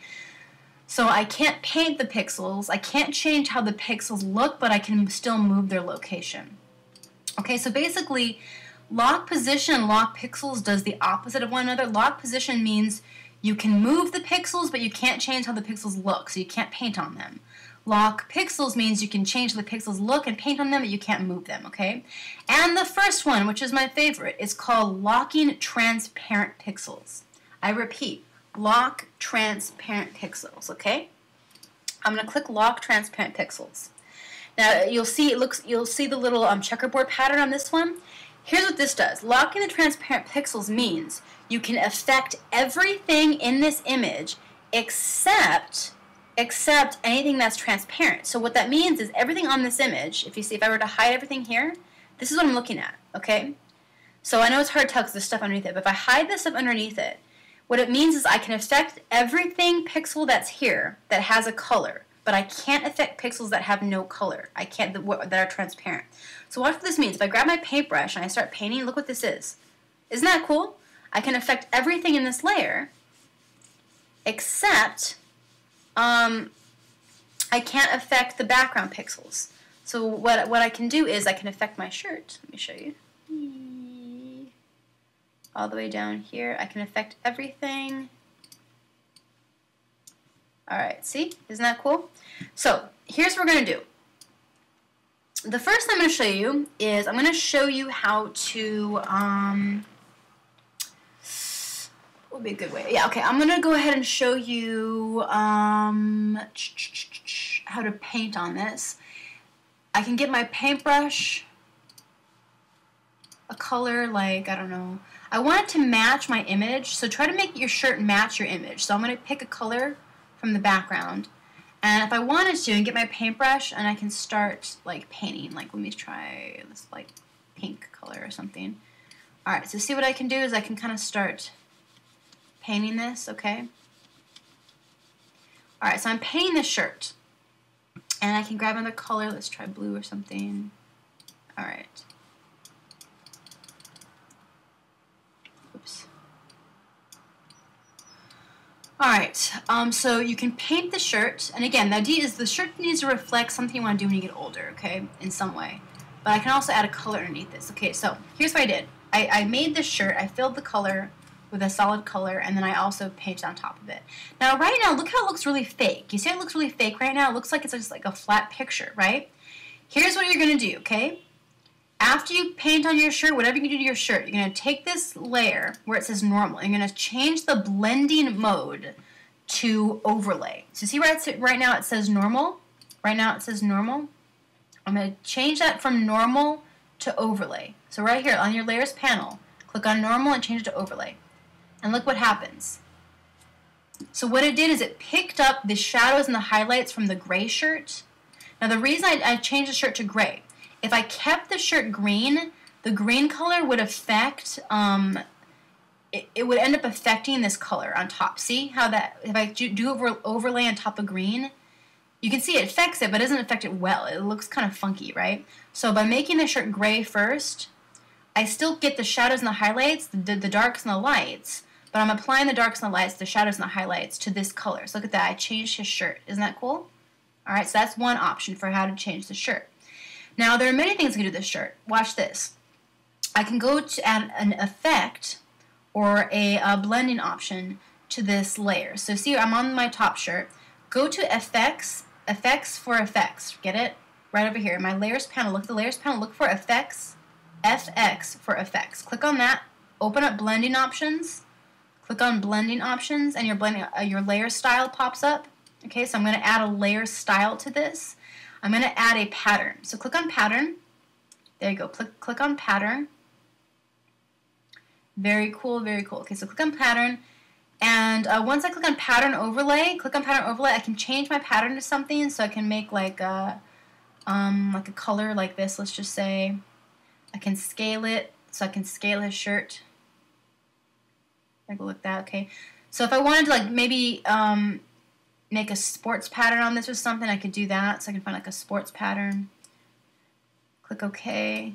So I can't paint the pixels. I can't change how the pixels look, but I can still move their location. Okay, so basically, lock position and lock pixels does the opposite of one another. Lock position means you can move the pixels, but you can't change how the pixels look, so you can't paint on them. Lock pixels means you can change how the pixels look and paint on them, but you can't move them, okay? And the first one, which is my favorite, is called locking transparent pixels. I repeat, lock transparent pixels, okay? I'm going to click lock transparent pixels. Now you'll see the little checkerboard pattern on this one. Here's what this does. Locking the transparent pixels means you can affect everything in this image except anything that's transparent. So what that means is everything on this image, if I were to hide everything here, this is what I'm looking at, okay? So I know it's hard to tell because there's stuff underneath it, but if I hide this stuff underneath it, what it means is I can affect everything pixel that's here that has a color, but I can't affect pixels that have no color. I can't, that are transparent. So watch what this means. If I grab my paintbrush and I start painting, look what this is. Isn't that cool? I can affect everything in this layer except I can't affect the background pixels. So what I can do is I can affect my shirt. Let me show you. All the way down here. I can affect everything. Alright, see? Isn't that cool? So here's what we're going to do. The first thing I'm going to show you is I'm going to show you how to what would be a good way? Yeah, okay, I'm going to go ahead and show you how to paint on this. I can get my paintbrush a color like, I don't know. I want it to match my image, so try to make your shirt match your image. So I'm going to pick a color from the background, And if I wanted to, and get my paintbrush, and I can start like painting. Like, let me try this like pink color or something. All right, so see what I can do is I can kind of start painting this, okay? All right, so I'm painting this shirt. And I can grab another color. Let's try blue or something. All right. Oops. All right, so you can paint the shirt. And again, the idea is the shirt needs to reflect something you want to do when you get older, okay, in some way. But I can also add a color underneath this. Okay, so here's what I did. I made this shirt. I filled the color with a solid color, and then I also painted on top of it. Now, right now, look how it looks really fake. You see how it looks really fake right now? It looks like it's just like a flat picture, right? Here's what you're going to do, okay? After you paint on your shirt, whatever you do to your shirt, you're going to take this layer where it says normal, and you're going to change the blending mode to overlay. So see right now it says normal? Right now it says normal. I'm going to change that from normal to overlay. So right here on your layers panel, click on normal and change it to overlay. And look what happens. So what it did is it picked up the shadows and the highlights from the gray shirt. Now the reason I changed the shirt to gray, if I kept the shirt green, the green color would affect, it would end up affecting this color on top. See how that, if I do overlay on top of green, you can see it affects it, but it doesn't affect it well. It looks kind of funky, right? So by making the shirt gray first, I still get the shadows and the highlights, the darks and the lights, but I'm applying the darks and the lights, the shadows and the highlights to this color. So look at that, I changed his shirt. Isn't that cool? All right, so that's one option for how to change the shirt. Now, there are many things I can do with this shirt. Watch this. I can go to add an effect or a blending option to this layer. So see, I'm on my top shirt. Go to effects for effects. Get it? Right over here. My layers panel. Look at the layers panel. Look for effects. FX for effects. Click on that. Open up blending options. Click on blending options, and your layer style pops up. Okay, so I'm going to add a layer style to this. I'm going to add a pattern. So click on pattern. There you go. Click on pattern. Very cool, very cool. Okay, so click on pattern. And once I click on pattern overlay, I can change my pattern to something. So I can make like a color like this, let's just say. I can scale it, so I can scale his shirt. Like look that, okay. So if I wanted to like maybe make a sports pattern on this or something, I could do that. So I can find like a sports pattern. Click OK.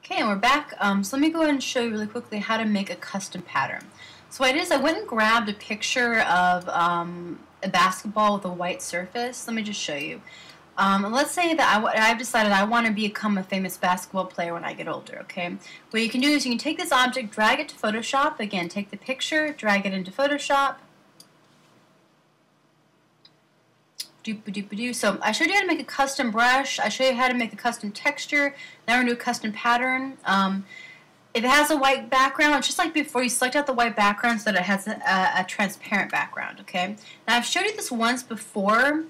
Okay, and we're back. So let me go ahead and show you really quickly how to make a custom pattern. So what it is, I went and grabbed a picture of a basketball with a white surface. Let me just show you. Let's say that I've decided I want to become a famous basketball player when I get older, okay? What you can do is you can take this object, drag it to Photoshop. Again, take the picture, drag it into Photoshop. So I showed you how to make a custom brush. I showed you how to make a custom texture. Now we're going to do a custom pattern. If it has a white background, it's just like before, you select out the white background so that it has a transparent background, okay? Now I've showed you this once before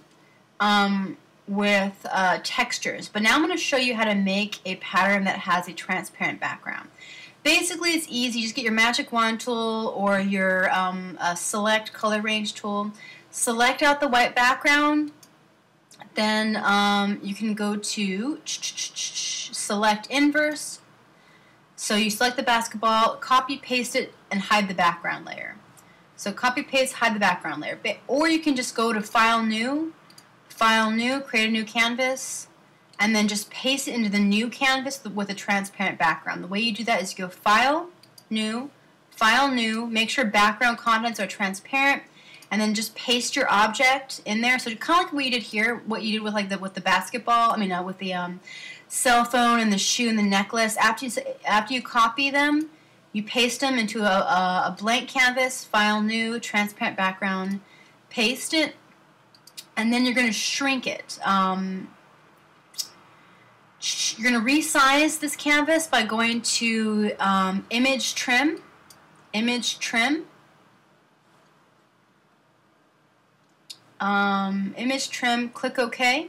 with textures, but now I'm going to show you how to make a pattern that has a transparent background. Basically, it's easy. You just get your magic wand tool or your select color range tool. Select out the white background, then you can go to select inverse. So you select the basketball, copy, paste it, and hide the background layer. So copy, paste, hide the background layer. Or you can just go to File, New, create a new canvas, and then just paste it into the new canvas with a transparent background. The way you do that is you go File, New, make sure background contents are transparent, and then just paste your object in there. So kind of like what you did here, what you did with like with the basketball. I mean, with the cell phone and the shoe and the necklace. After you copy them, you paste them into a blank canvas. File, New, transparent background, paste it, and then you're going to shrink it. You're going to resize this canvas by going to Image Trim. Image Trim, click OK.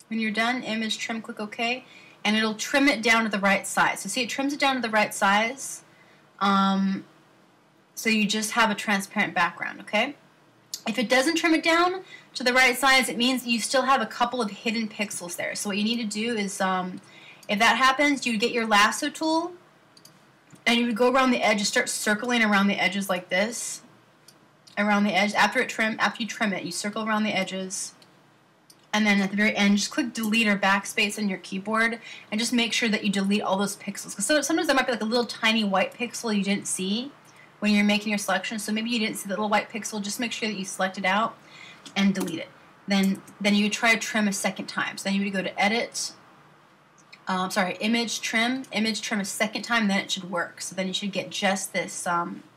When you're done, Image Trim, click OK, and it'll trim it down to the right size. So see, it trims it down to the right size, so you just have a transparent background, okay? If it doesn't trim it down to the right size, it means you still have a couple of hidden pixels there. So what you need to do is, if that happens, you would get your lasso tool, and you would go around the edge and start circling around the edges like this. Around the edge. After you trim it, you circle around the edges. And then at the very end, just click delete or backspace on your keyboard and just make sure that you delete all those pixels. Because sometimes there might be like a little tiny white pixel you didn't see when you're making your selection. So maybe you didn't see the little white pixel. Just make sure that you select it out and delete it. Then you would try to trim a second time. So then you would go to Edit, Image Trim a second time, then it should work. So then you should get just this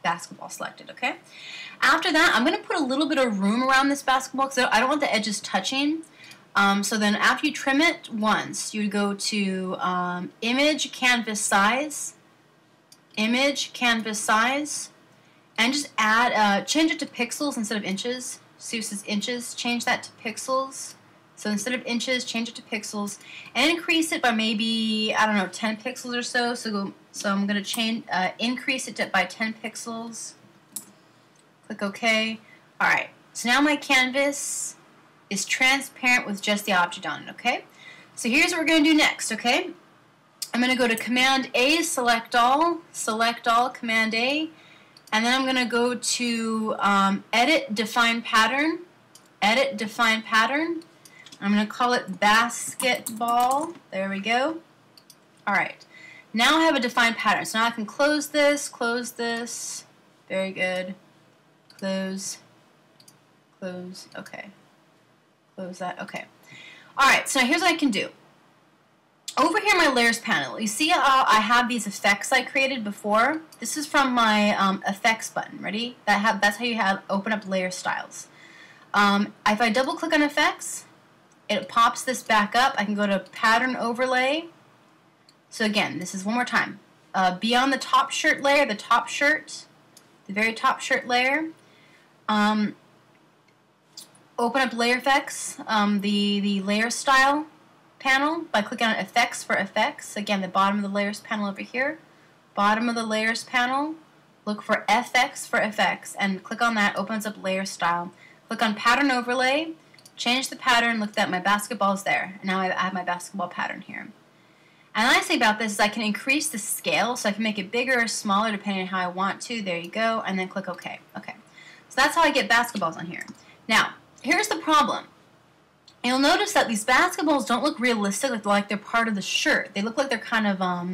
basketball selected, okay? After that, I'm going to put a little bit of room around this basketball because I don't want the edges touching. So then after you trim it once, you would go to Image, Canvas Size, and just add, change it to pixels instead of inches. See, it says inches, change that to pixels. So instead of inches, change it to pixels, and increase it by maybe, I don't know, 10 pixels or so. So I'm going to increase it by 10 pixels. Click OK. Alright, so now my canvas is transparent with just the object on it, okay? So here's what we're going to do next, okay? I'm going to go to Command A, select all, Command A, and then I'm going to go to Edit, Define Pattern, I'm going to call it basketball. There we go. Alright, now I have a defined pattern, so now I can close this, very good. Close, okay. Close that, okay. Alright, so now here's what I can do. Over here in my layers panel, you see how I have these effects I created before? This is from my effects button, ready? That's how you open up layer styles. If I double click on effects, it pops this back up. I can go to pattern overlay. So again, this is one more time. Beyond the top shirt layer, the very top shirt layer, open up layer effects, the layer style panel by clicking on effects for effects. Again, the bottom of the layers panel over here. Bottom of the layers panel, look for FX for effects and click on that, opens up layer style. Click on pattern overlay, change the pattern, look that my basketball is there. And now I have my basketball pattern here. And the nice thing about this is I can increase the scale, so I can make it bigger or smaller depending on how I want to. There you go, and then click OK. Okay, so that's how I get basketballs on here. Now, here's the problem. You'll notice that these basketballs don't look realistic, like they're part of the shirt. They look like they're kind of, I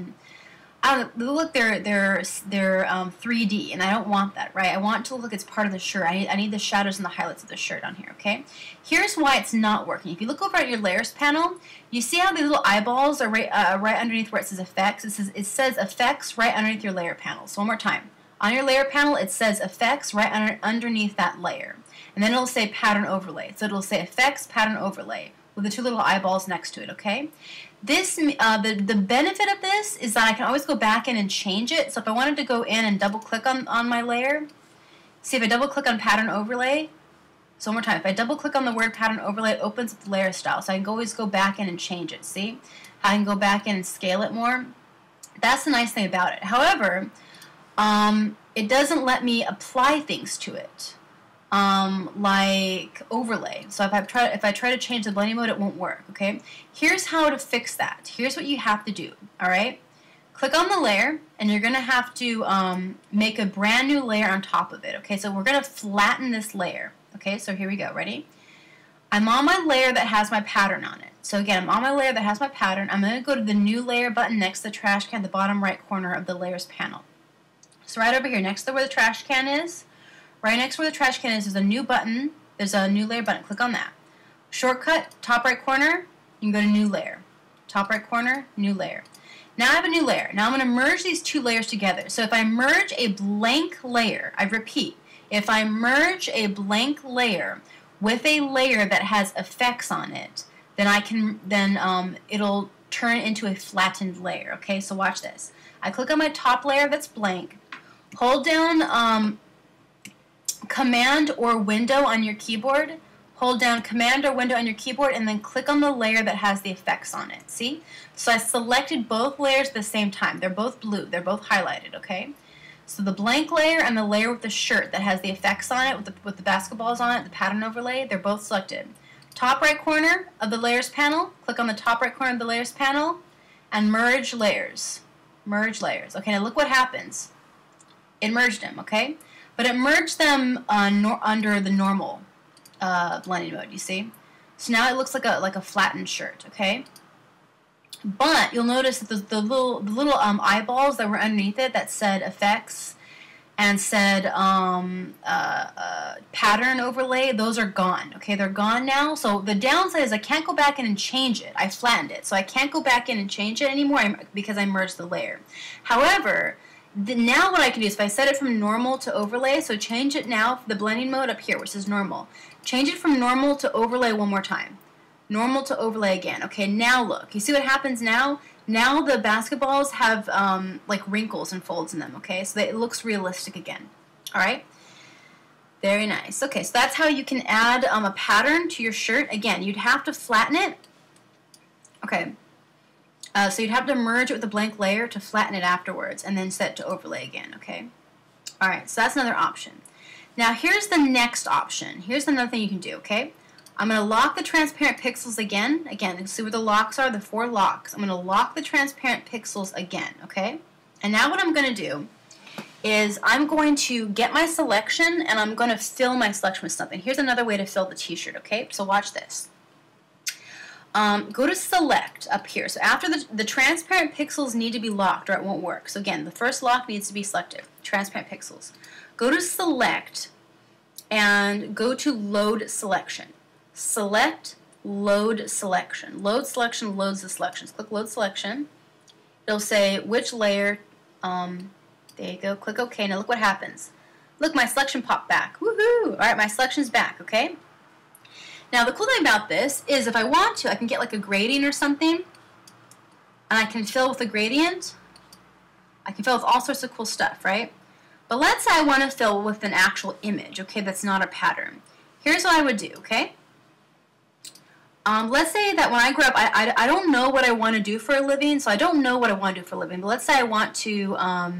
don't know, they look like they're 3D, and I don't want that, right? I want it to look like it's part of the shirt. I need the shadows and the highlights of the shirt on here, okay? Here's why it's not working. If you look over at your layers panel, you see how the little eyeballs are right underneath where it says effects? It says effects right underneath your layer panel. So one more time. On your layer panel, it says effects right underneath that layer. And then it'll say pattern overlay. So it'll say effects pattern overlay with the two little eyeballs next to it, okay? This, the benefit of this is that I can always go back in and change it. So if I wanted to go in and double click on my layer, see if I double click on pattern overlay, so one more time, if I double click on the word pattern overlay, it opens up the layer style. So I can always go back in and change it, see? I can go back in and scale it more. That's the nice thing about it. However, it doesn't let me apply things to it. Like overlay. So if I try to change the blending mode, it won't work, okay? Here's how to fix that. Here's what you have to do, alright? Click on the layer, and you're going to have to make a brand new layer on top of it, okay? So we're going to flatten this layer, okay? So here we go, ready? I'm on my layer that has my pattern on it. So again, I'm on my layer that has my pattern. I'm going to go to the new layer button next to the trash can at the bottom right corner of the layers panel. So right over here, next to where the trash can is, right next to where the trash can is, there's a new button. There's a new layer button. Click on that. Shortcut, top right corner, you can go to new layer. Top right corner, new layer. Now I have a new layer. Now I'm going to merge these two layers together. So if I merge a blank layer, I repeat, if I merge a blank layer with a layer that has effects on it, then it'll turn into a flattened layer. Okay, so watch this. I click on my top layer that's blank, hold down Command or Window on your keyboard, hold down Command or Window on your keyboard, and then click on the layer that has the effects on it. See? So I selected both layers at the same time. They're both blue. They're both highlighted, okay? So the blank layer and the layer with the shirt that has the effects on it, with the basketballs on it, the pattern overlay, they're both selected. Top right corner of the layers panel, click on the top right corner of the layers panel, and merge layers. Merge layers. Okay, now look what happens. It merged them, okay? But it merged them under the normal blending mode, you see? So now it looks like a flattened shirt, okay? But you'll notice that the little eyeballs that were underneath it that said effects and said pattern overlay, those are gone. Okay, they're gone now. So the downside is I can't go back in and change it. I flattened it, so I can't go back in and change it anymore because I merged the layer. However, now what I can do is if I set it from normal to overlay, so change it now for the blending mode up here, which is normal. Change it from normal to overlay one more time. Normal to overlay again. Okay, now look. You see what happens now? Now the basketballs have like wrinkles and folds in them, okay? So that it looks realistic again. All right? Very nice. Okay, so that's how you can add a pattern to your shirt. Again, you'd have to flatten it. Okay. So you'd have to merge it with a blank layer to flatten it afterwards and then set it to overlay again, okay? All right, so that's another option. Now here's the next option. Here's another thing you can do, okay? I'm going to lock the transparent pixels again. Again, see where the locks are, the 4 locks. I'm going to lock the transparent pixels again, okay? And now what I'm going to do is I'm going to get my selection and I'm going to fill my selection with something. Here's another way to fill the t-shirt, okay? So watch this. Go to select up here. So after the transparent pixels need to be locked or it won't work. So again, the first lock needs to be selected, transparent pixels. Go to select and go to load selection. Select, load selection. Load selection loads the selections. Click load selection. It'll say which layer. There you go. Click OK. Now look what happens. Look, my selection popped back. Woohoo! All right, my selection's back. Okay. Now the cool thing about this is if I want to, I can get like a gradient or something, and I can fill with a gradient. I can fill with all sorts of cool stuff, right? But let's say I want to fill with an actual image. Okay, that's not a pattern. Here's what I would do. Okay. Let's say that when I grow up, I don't know what I want to do for a living, so I don't know what I want to do for a living. But let's say I want to I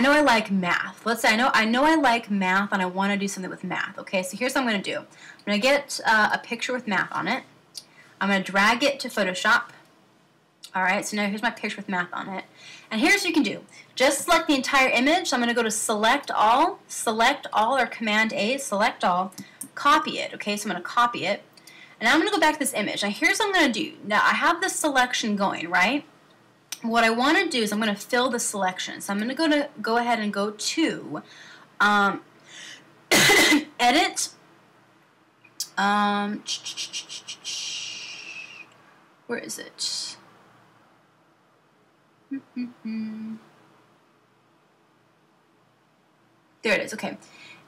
know I like math. Let's say I know I like math and I want to do something with math. Okay, so here's what I'm going to do. I'm going to get a picture with math on it. I'm going to drag it to Photoshop. All right, so now here's my picture with math on it. And here's what you can do. Just select the entire image. So I'm going to go to Select All, or Command A, Select All. Copy it, okay, so I'm going to copy it, and I'm going to go back to this image. Now here's what I'm going to do. Now I have this selection going, right? What I want to do is I'm going to fill the selection. So I'm going to go ahead and go to Edit, where is it? There it is, okay.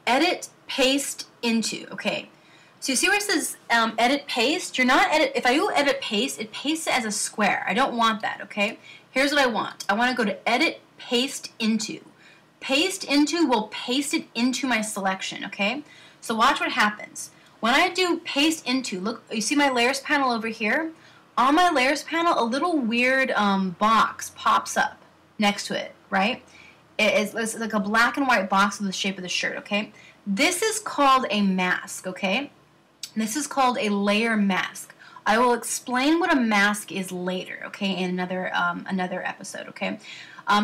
Edit, paste, into, okay. So you see where it says edit paste? You're not edit, if I do edit paste, it pastes it as a square. I don't want that, okay? Here's what I want. I want to go to edit paste into. Paste into will paste it into my selection, okay? So watch what happens. When I do paste into, look, you see my layers panel over here? On my layers panel, a little weird box pops up next to it, right? It's like a black and white box with the shape of the shirt, okay? This is called a mask, okay? This is called a layer mask. I will explain what a mask is later, okay, in another episode, okay?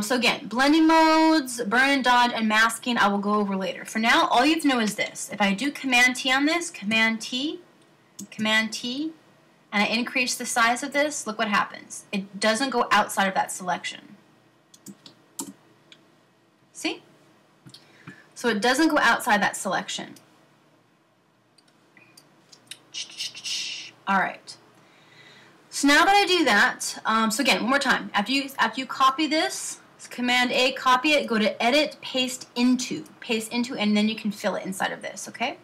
So again, blending modes, burn and dodge, and masking I will go over later. For now, all you have to know is this. If I do Command T on this, Command T, and I increase the size of this, look what happens. It doesn't go outside of that selection. See? So it doesn't go outside that selection. All right. So now that I do that, so again, one more time. After you copy this, Command A, copy it, go to Edit, paste into, and then you can fill it inside of this, okay?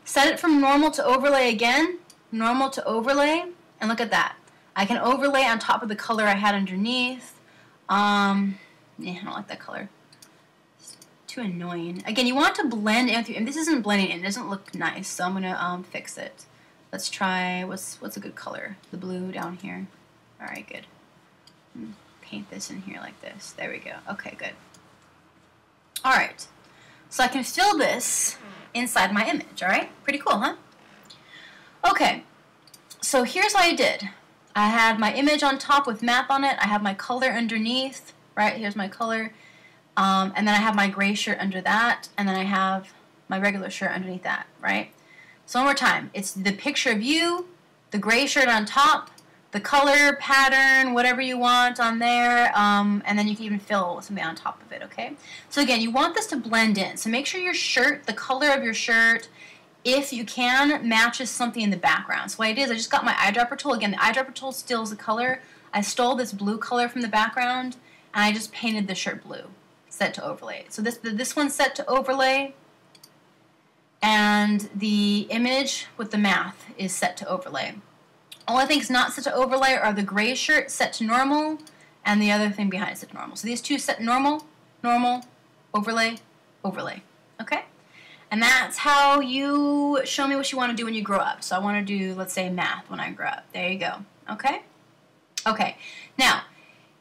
Set it from normal to overlay again, normal to overlay, and look at that. I can overlay on top of the color I had underneath. Yeah, I don't like that color. Too annoying. Again, you want to blend in with your, and this isn't blending in, it doesn't look nice, so I'm gonna fix it. Let's try, what's a good color? The blue down here. Alright, good. paint this in here like this. There we go. Okay, good. All right. So I can fill this inside my image, all right? Pretty cool, huh? Okay. So here's what I did. I had my image on top with math on it. I have my color underneath, right? Here's my color. And then I have my gray shirt under that. And then I have my regular shirt underneath that, right? So one more time. It's the picture of you, the gray shirt on top, the color, pattern, whatever you want on there, and then you can even fill something on top of it, okay? So again, you want this to blend in. So make sure your shirt, the color of your shirt, if you can, matches something in the background. So what I did is I just got my eyedropper tool. Again, the eyedropper tool steals the color. I stole this blue color from the background, and I just painted the shirt blue, set to overlay. So this one's set to overlay, and the image with the math is set to overlay. Only things not set to overlay are the gray shirt set to normal, and the other thing behind it set to normal. So these two set normal, normal, overlay, overlay. Okay? And that's how you show me what you want to do when you grow up. So I want to do, let's say, math when I grow up. There you go. Okay? Okay. Now,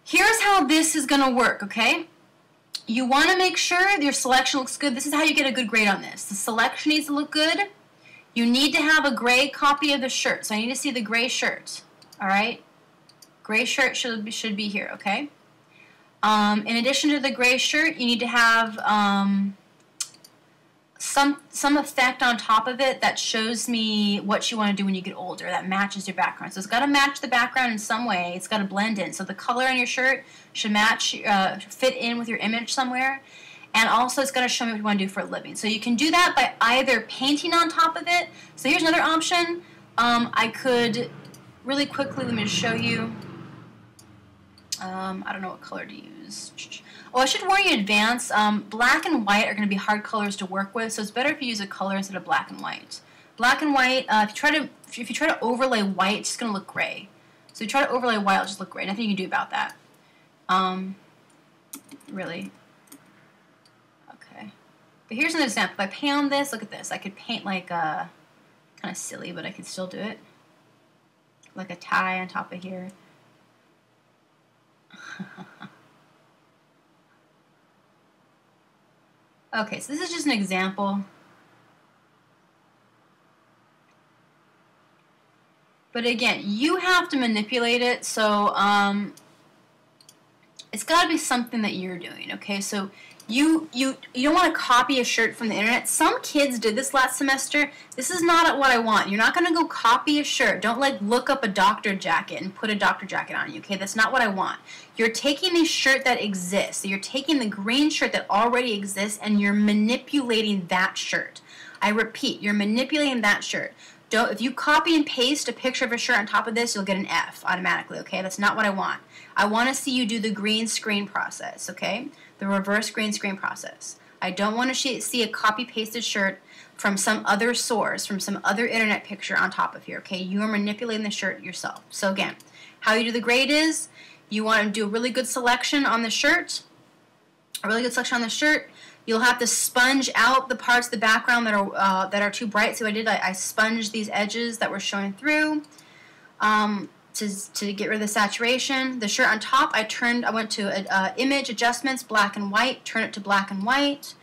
here's how this is going to work, okay? You want to make sure your selection looks good. This is how you get a good grade on this. The selection needs to look good. You need to have a gray copy of the shirt. So I need to see the gray shirt. All right? Gray shirt should be here, okay? In addition to the gray shirt, you need to have some effect on top of it that shows me what you want to do when you get older, that matches your background. So it's got to match the background in some way. It's got to blend in. So the color on your shirt should match, fit in with your image somewhere. And also it's got to show me what you want to do for a living. So you can do that by either painting on top of it. So here's another option. I could really quickly, let me just show you. I don't know what color to use. Oh, I should warn you in advance, black and white are going to be hard colors to work with, so it's better if you use a color instead of black and white. Black and white, if you try to overlay white, it's just going to look gray. So if you try to overlay white, it'll just look gray. Nothing you can do about that. Really. Okay. But here's an example. If I paint on this, look at this. I could paint like kind of silly, but I could still do it. Like a tie on top of here. Okay, so this is just an example. But again, you have to manipulate it, so it's got to be something that you're doing, okay? So you don't want to copy a shirt from the internet. Some kids did this last semester. This is not what I want. You're not going to go copy a shirt. Don't like look up a doctor jacket and put a doctor jacket on you, okay? That's not what I want. You're taking a shirt that exists. So you're taking the green shirt that already exists and you're manipulating that shirt. I repeat, you're manipulating that shirt. If you copy and paste a picture of a shirt on top of this, you'll get an F automatically, okay? That's not what I want. I want to see you do the green screen process, okay? The reverse green screen process. I don't want to see a copy-pasted shirt from some other source, from some other internet picture on top of here, okay? You are manipulating the shirt yourself. So again, how you do the grade is, you want to do a really good selection on the shirt, You'll have to sponge out the parts of the background that are too bright. So what I did, I sponged these edges that were showing through to get rid of the saturation. The shirt on top, I went to image adjustments, black and white, turn it to black and white.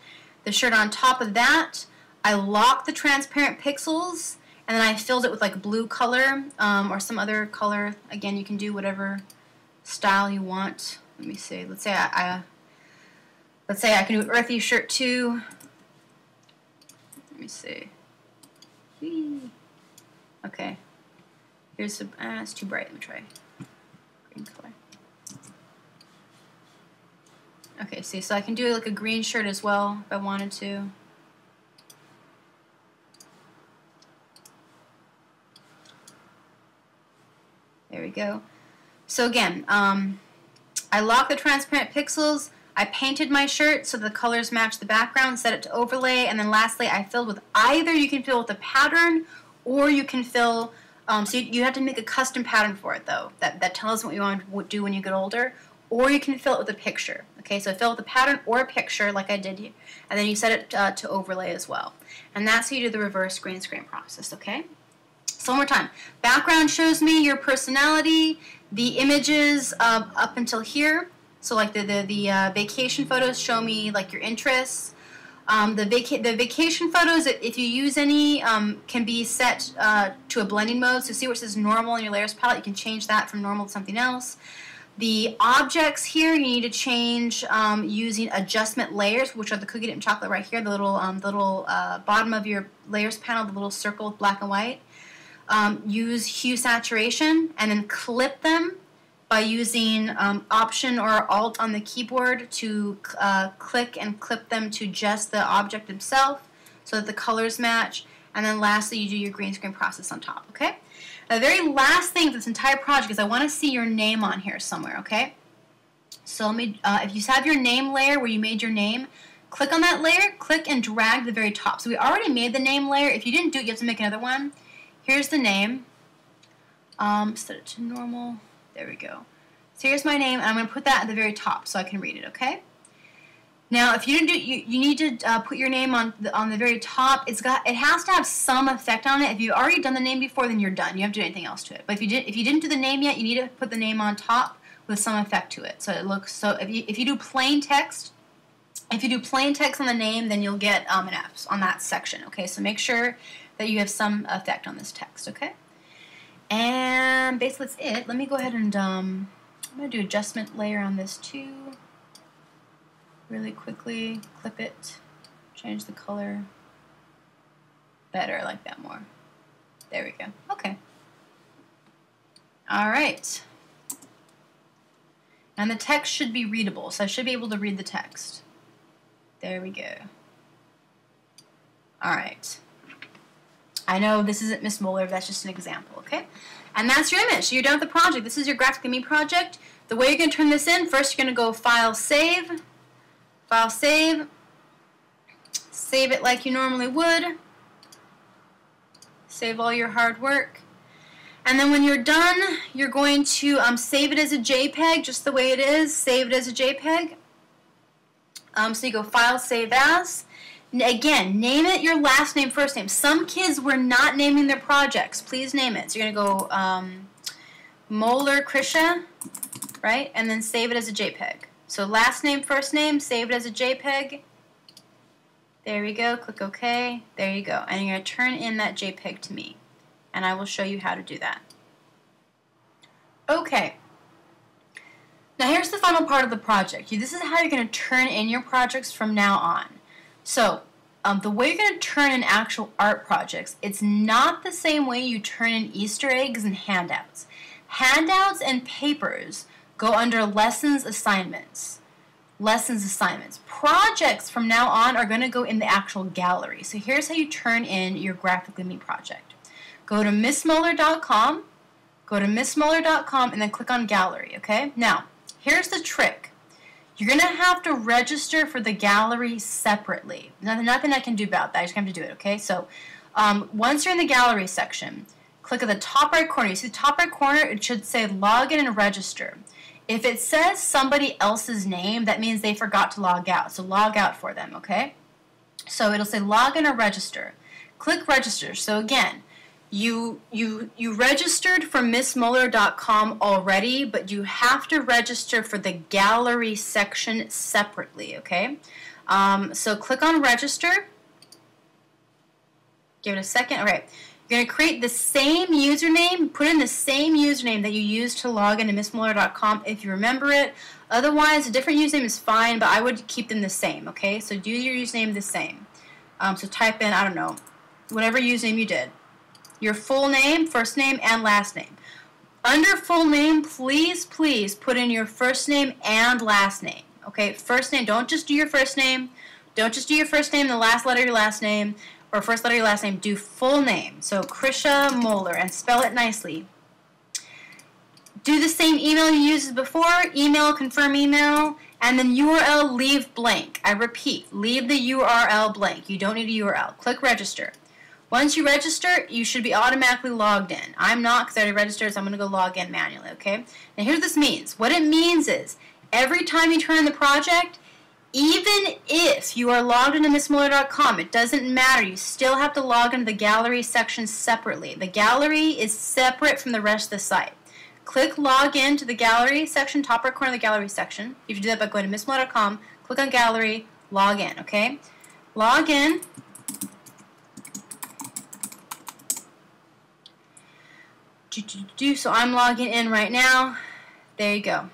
The shirt on top of that, I locked the transparent pixels, and then I filled it with like blue color or some other color. Again, you can do whatever style you want. Let me see. Let's say I can do earthy shirt too. Let me see. Whee. Okay. Here's some. It's too bright. Let me try green color. Okay. See, so I can do like a green shirt as well if I wanted to. There we go. So again, I lock the transparent pixels. I painted my shirt so the colors match the background, set it to overlay, and then lastly I filled with either you can fill with a pattern or you can fill, so you have to make a custom pattern for it though, that tells what you want to do when you get older, or you can fill it with a picture. Okay, so fill it with a pattern or a picture like I did here, and then you set it to overlay as well. And that's how you do the reverse green screen process, okay? So one more time. Background shows me your personality. The images up until here. So like the vacation photos show me like your interests. The vacation photos, if you use any, can be set to a blending mode. So see where it says normal in your layers palette, you can change that from normal to something else. The objects here, you need to change using adjustment layers, which are the cookie dip and chocolate right here, the little bottom of your layers panel, the little circle with black and white. Use hue saturation and then clip them by using Option or Alt on the keyboard to click and clip them to just the object itself so that the colors match. And then lastly, you do your green screen process on top, okay? Now, the very last thing of this entire project is I want to see your name on here somewhere, okay? So let me, if you have your name layer where you made your name, click on that layer, click and drag to the very top. So we already made the name layer. If you didn't do it, you have to make another one. Here's the name. Set it to normal. There we go. So here's my name, and I'm going to put that at the very top so I can read it, okay? Now, if you didn't do, you need to put your name on the very top. It has to have some effect on it. If you've already done the name before, then you're done. You don't have to do anything else to it. But if you didn't do the name yet, you need to put the name on top with some effect to it. So it looks if you do plain text, on the name, then you'll get an F on that section. Okay, so make sure that you have some effect on this text. Okay, and basically that's it. Let me go ahead and I'm going to do adjustment layer on this too. Really quickly, clip it, change the color. Better, I like that more. There we go. Okay. All right. And the text should be readable, so I should be able to read the text. There we go. All right. I know this isn't Miss Moeller, that's just an example, okay? And that's your image. So you're done with the project. This is your Graphically Me project. The way you're going to turn this in, first you're going to go File, Save. File, Save. Save it like you normally would. Save all your hard work. And then when you're done, you're going to save it as a JPEG, just the way it is. Save it as a JPEG. So you go File, Save As. Again, name it your last name, first name. Some kids were not naming their projects. Please name it. So you're going to go Moeller Krisha, right? And then save it as a JPEG. So last name, first name, save it as a JPEG. There we go. Click OK. There you go. And you're going to turn in that JPEG to me. And I will show you how to do that. Okay. Now here's the final part of the project. This is how you're going to turn in your projects from now on. So the way you're going to turn in actual art projects, it's not the same way you turn in Easter eggs and handouts. Handouts and papers go under lessons assignments. Lessons assignments. Projects from now on are going to go in the actual gallery. So here's how you turn in your Graphically Me project. Go to MissMoeller.com, and then click on gallery, okay? Now, here's the trick. You're going to have to register for the gallery separately. Nothing I can do about that. I just have to do it, okay? So once you're in the gallery section, click at the top right corner. You see the top right corner? It should say log in and register. If it says somebody else's name, that means they forgot to log out. So log out for them, okay? So it'll say log in or register. Click register. So again, you registered for MissMoeller.com already, but you have to register for the gallery section separately, okay? So click on register. Give it a second. All right. You're going to create the same username, put in the same username that you used to log into MissMoeller.com if you remember it. Otherwise, a different username is fine, but I would keep them the same, okay? So do your username the same. So type in, I don't know, whatever username you did. Your full name, first name, and last name. Under full name, please put in your first name and last name. Okay, first name, don't just do your first name. Don't just do your first name, the last letter of your last name, or first letter of your last name. Do full name. So Krisha Moeller, and spell it nicely. Do the same email you used as before, email, confirm email, and then URL, leave blank. I repeat, leave the URL blank. You don't need a URL. Click register. Once you register, you should be automatically logged in. I'm not because I already registered, so I'm going to go log in manually, okay? Now here's what this means. What it means is every time you turn in the project, Even if you are logged into MissMoeller.com, it doesn't matter. You still have to log into the gallery section separately. The gallery is separate from the rest of the site. Click log in to the gallery section, top right corner of the gallery section. You can do that by going to MissMoeller.com, click on gallery, log in, okay? Log in. So I'm logging in right now. There you go.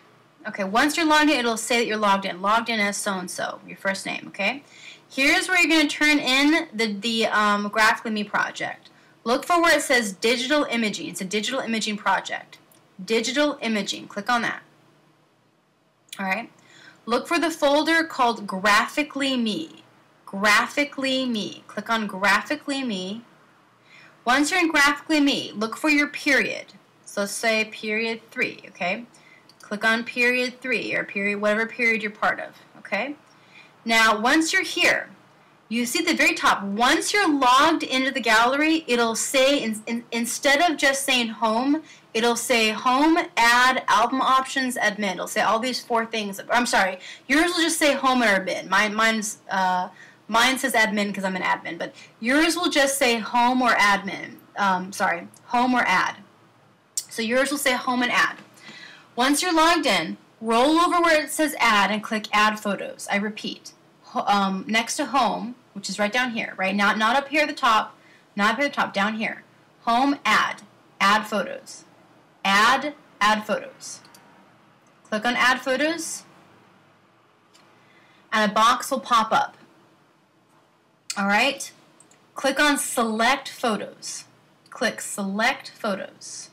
Okay, once you're logged in, it'll say that you're logged in. Logged in as so-and-so, your first name, okay? Here's where you're going to turn in the Graphically Me project. Look for where it says digital imaging. It's a digital imaging project. Digital imaging. Click on that. All right. Look for the folder called Graphically Me. Graphically Me. Click on Graphically Me. Once you're in Graphically Me, look for your period. So let's say period 3, okay? Click on period 3 or period, whatever period you're part of, okay? Now, once you're here, you see at the very top, once you're logged into the gallery, it'll say, instead of just saying home, it'll say home, add, album options, admin. It'll say all these 4 things. I'm sorry, yours will just say home or admin. Mine says admin because I'm an admin, but yours will just say home or admin. Home or add. So yours will say home and add. Once you're logged in, roll over where it says add and click add photos. I repeat, next to home, which is right down here, right? Not up here at the top, not up here at the top, down here. Home, add photos. Add photos. Click on add photos, and a box will pop up. All right? Click on select photos. Click select photos.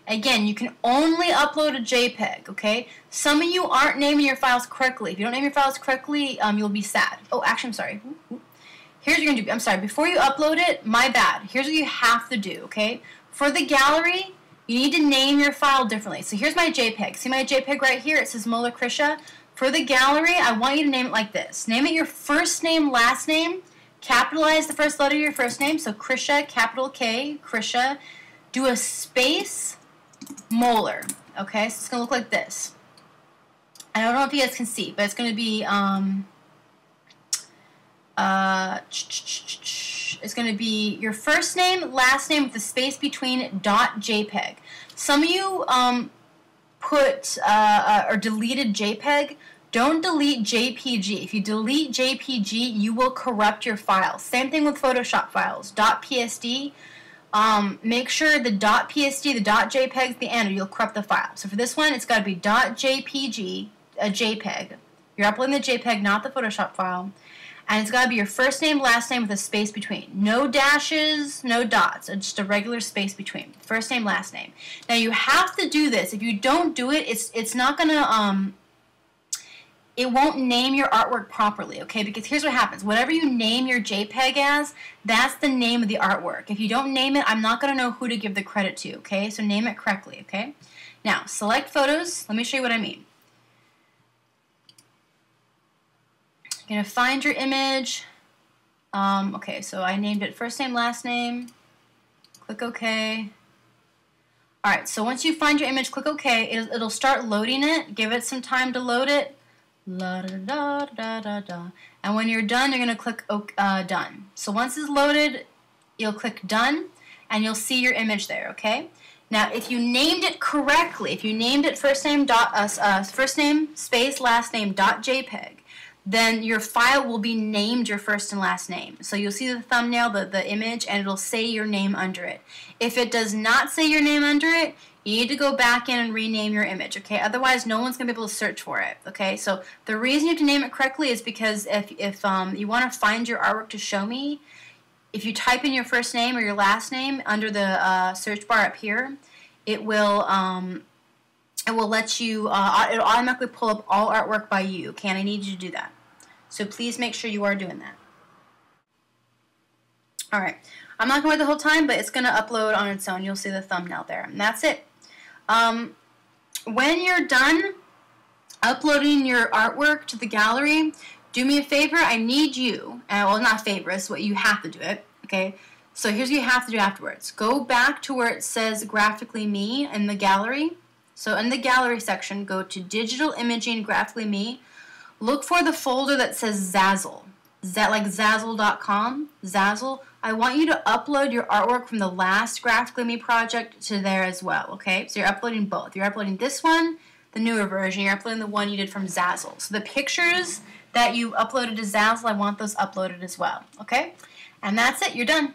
Again, you can only upload a JPEG, okay? Some of you aren't naming your files correctly. If you don't name your files correctly, you'll be sad. Oh, actually, I'm sorry. Here's what you're going to do. I'm sorry. Before you upload it, my bad. Here's what you have to do, okay? For the gallery, you need to name your file differently. So here's my JPEG. See my JPEG right here? It says Moeller Krisha. For the gallery, I want you to name it like this. Name it your first name, last name. Capitalize the first letter of your first name. So Krisha, capital K, Krisha. Do a space. Moeller. Okay, so it's going to look like this. I don't know if you guys can see, but it's going to be it's going to be your first name, last name with the space between .jpeg. Some of you put or deleted JPEG. Don't delete JPG. If you delete JPG, you will corrupt your file. Same thing with Photoshop files. .psd. Make sure the .psd, the .jpeg at the end, or you'll corrupt the file. So for this one, it's got to be .jpg, a JPEG. You're uploading the JPEG, not the Photoshop file. And it's got to be your first name, last name with a space between. No dashes, no dots, just a regular space between. First name, last name. Now you have to do this. If you don't do it, it's not going to, it won't name your artwork properly, okay? Because here's what happens. Whatever you name your JPEG as, that's the name of the artwork. If you don't name it, I'm not going to know who to give the credit to, okay? So name it correctly, okay? Now, select photos. Let me show you what I mean. You're going to find your image. Okay, so I named it first name, last name. Click OK. Alright, so once you find your image, click OK. It'll start loading it. Give it some time to load it. La da da da da da. And when you're done, you're going to click done. So once it's loaded, you'll click done, and you'll see your image there, okay? Now, if you named it correctly, if you named it first name space last name .jpeg, then your file will be named your first and last name. So you'll see the thumbnail, the image, and it'll say your name under it. If it does not say your name under it, you need to go back in and rename your image, okay? Otherwise, no one's going to be able to search for it, okay? So the reason you have to name it correctly is because if you want to find your artwork to show me, if you type in your first name or your last name under the search bar up here, it will let you, it'll automatically pull up all artwork by you, okay? And I need you to do that. So please make sure you are doing that. Alright, I'm not going to wait the whole time, but it's going to upload on its own. You'll see the thumbnail there. And that's it. When you're done uploading your artwork to the gallery, do me a favor. I need you, well, not a favor, it's what you have to do it, okay? So here's what you have to do afterwards. Go back to where it says Graphically Me in the gallery. So in the gallery section, go to Digital Imaging Graphically Me. look for the folder that says Zazzle. Like Zazzle.com, Zazzle. I want you to upload your artwork from the last Graphically Me project to there as well, okay? So you're uploading both. You're uploading this one, the newer version. You're uploading the one you did from Zazzle. So the pictures that you uploaded to Zazzle, I want those uploaded as well, okay? And that's it. You're done.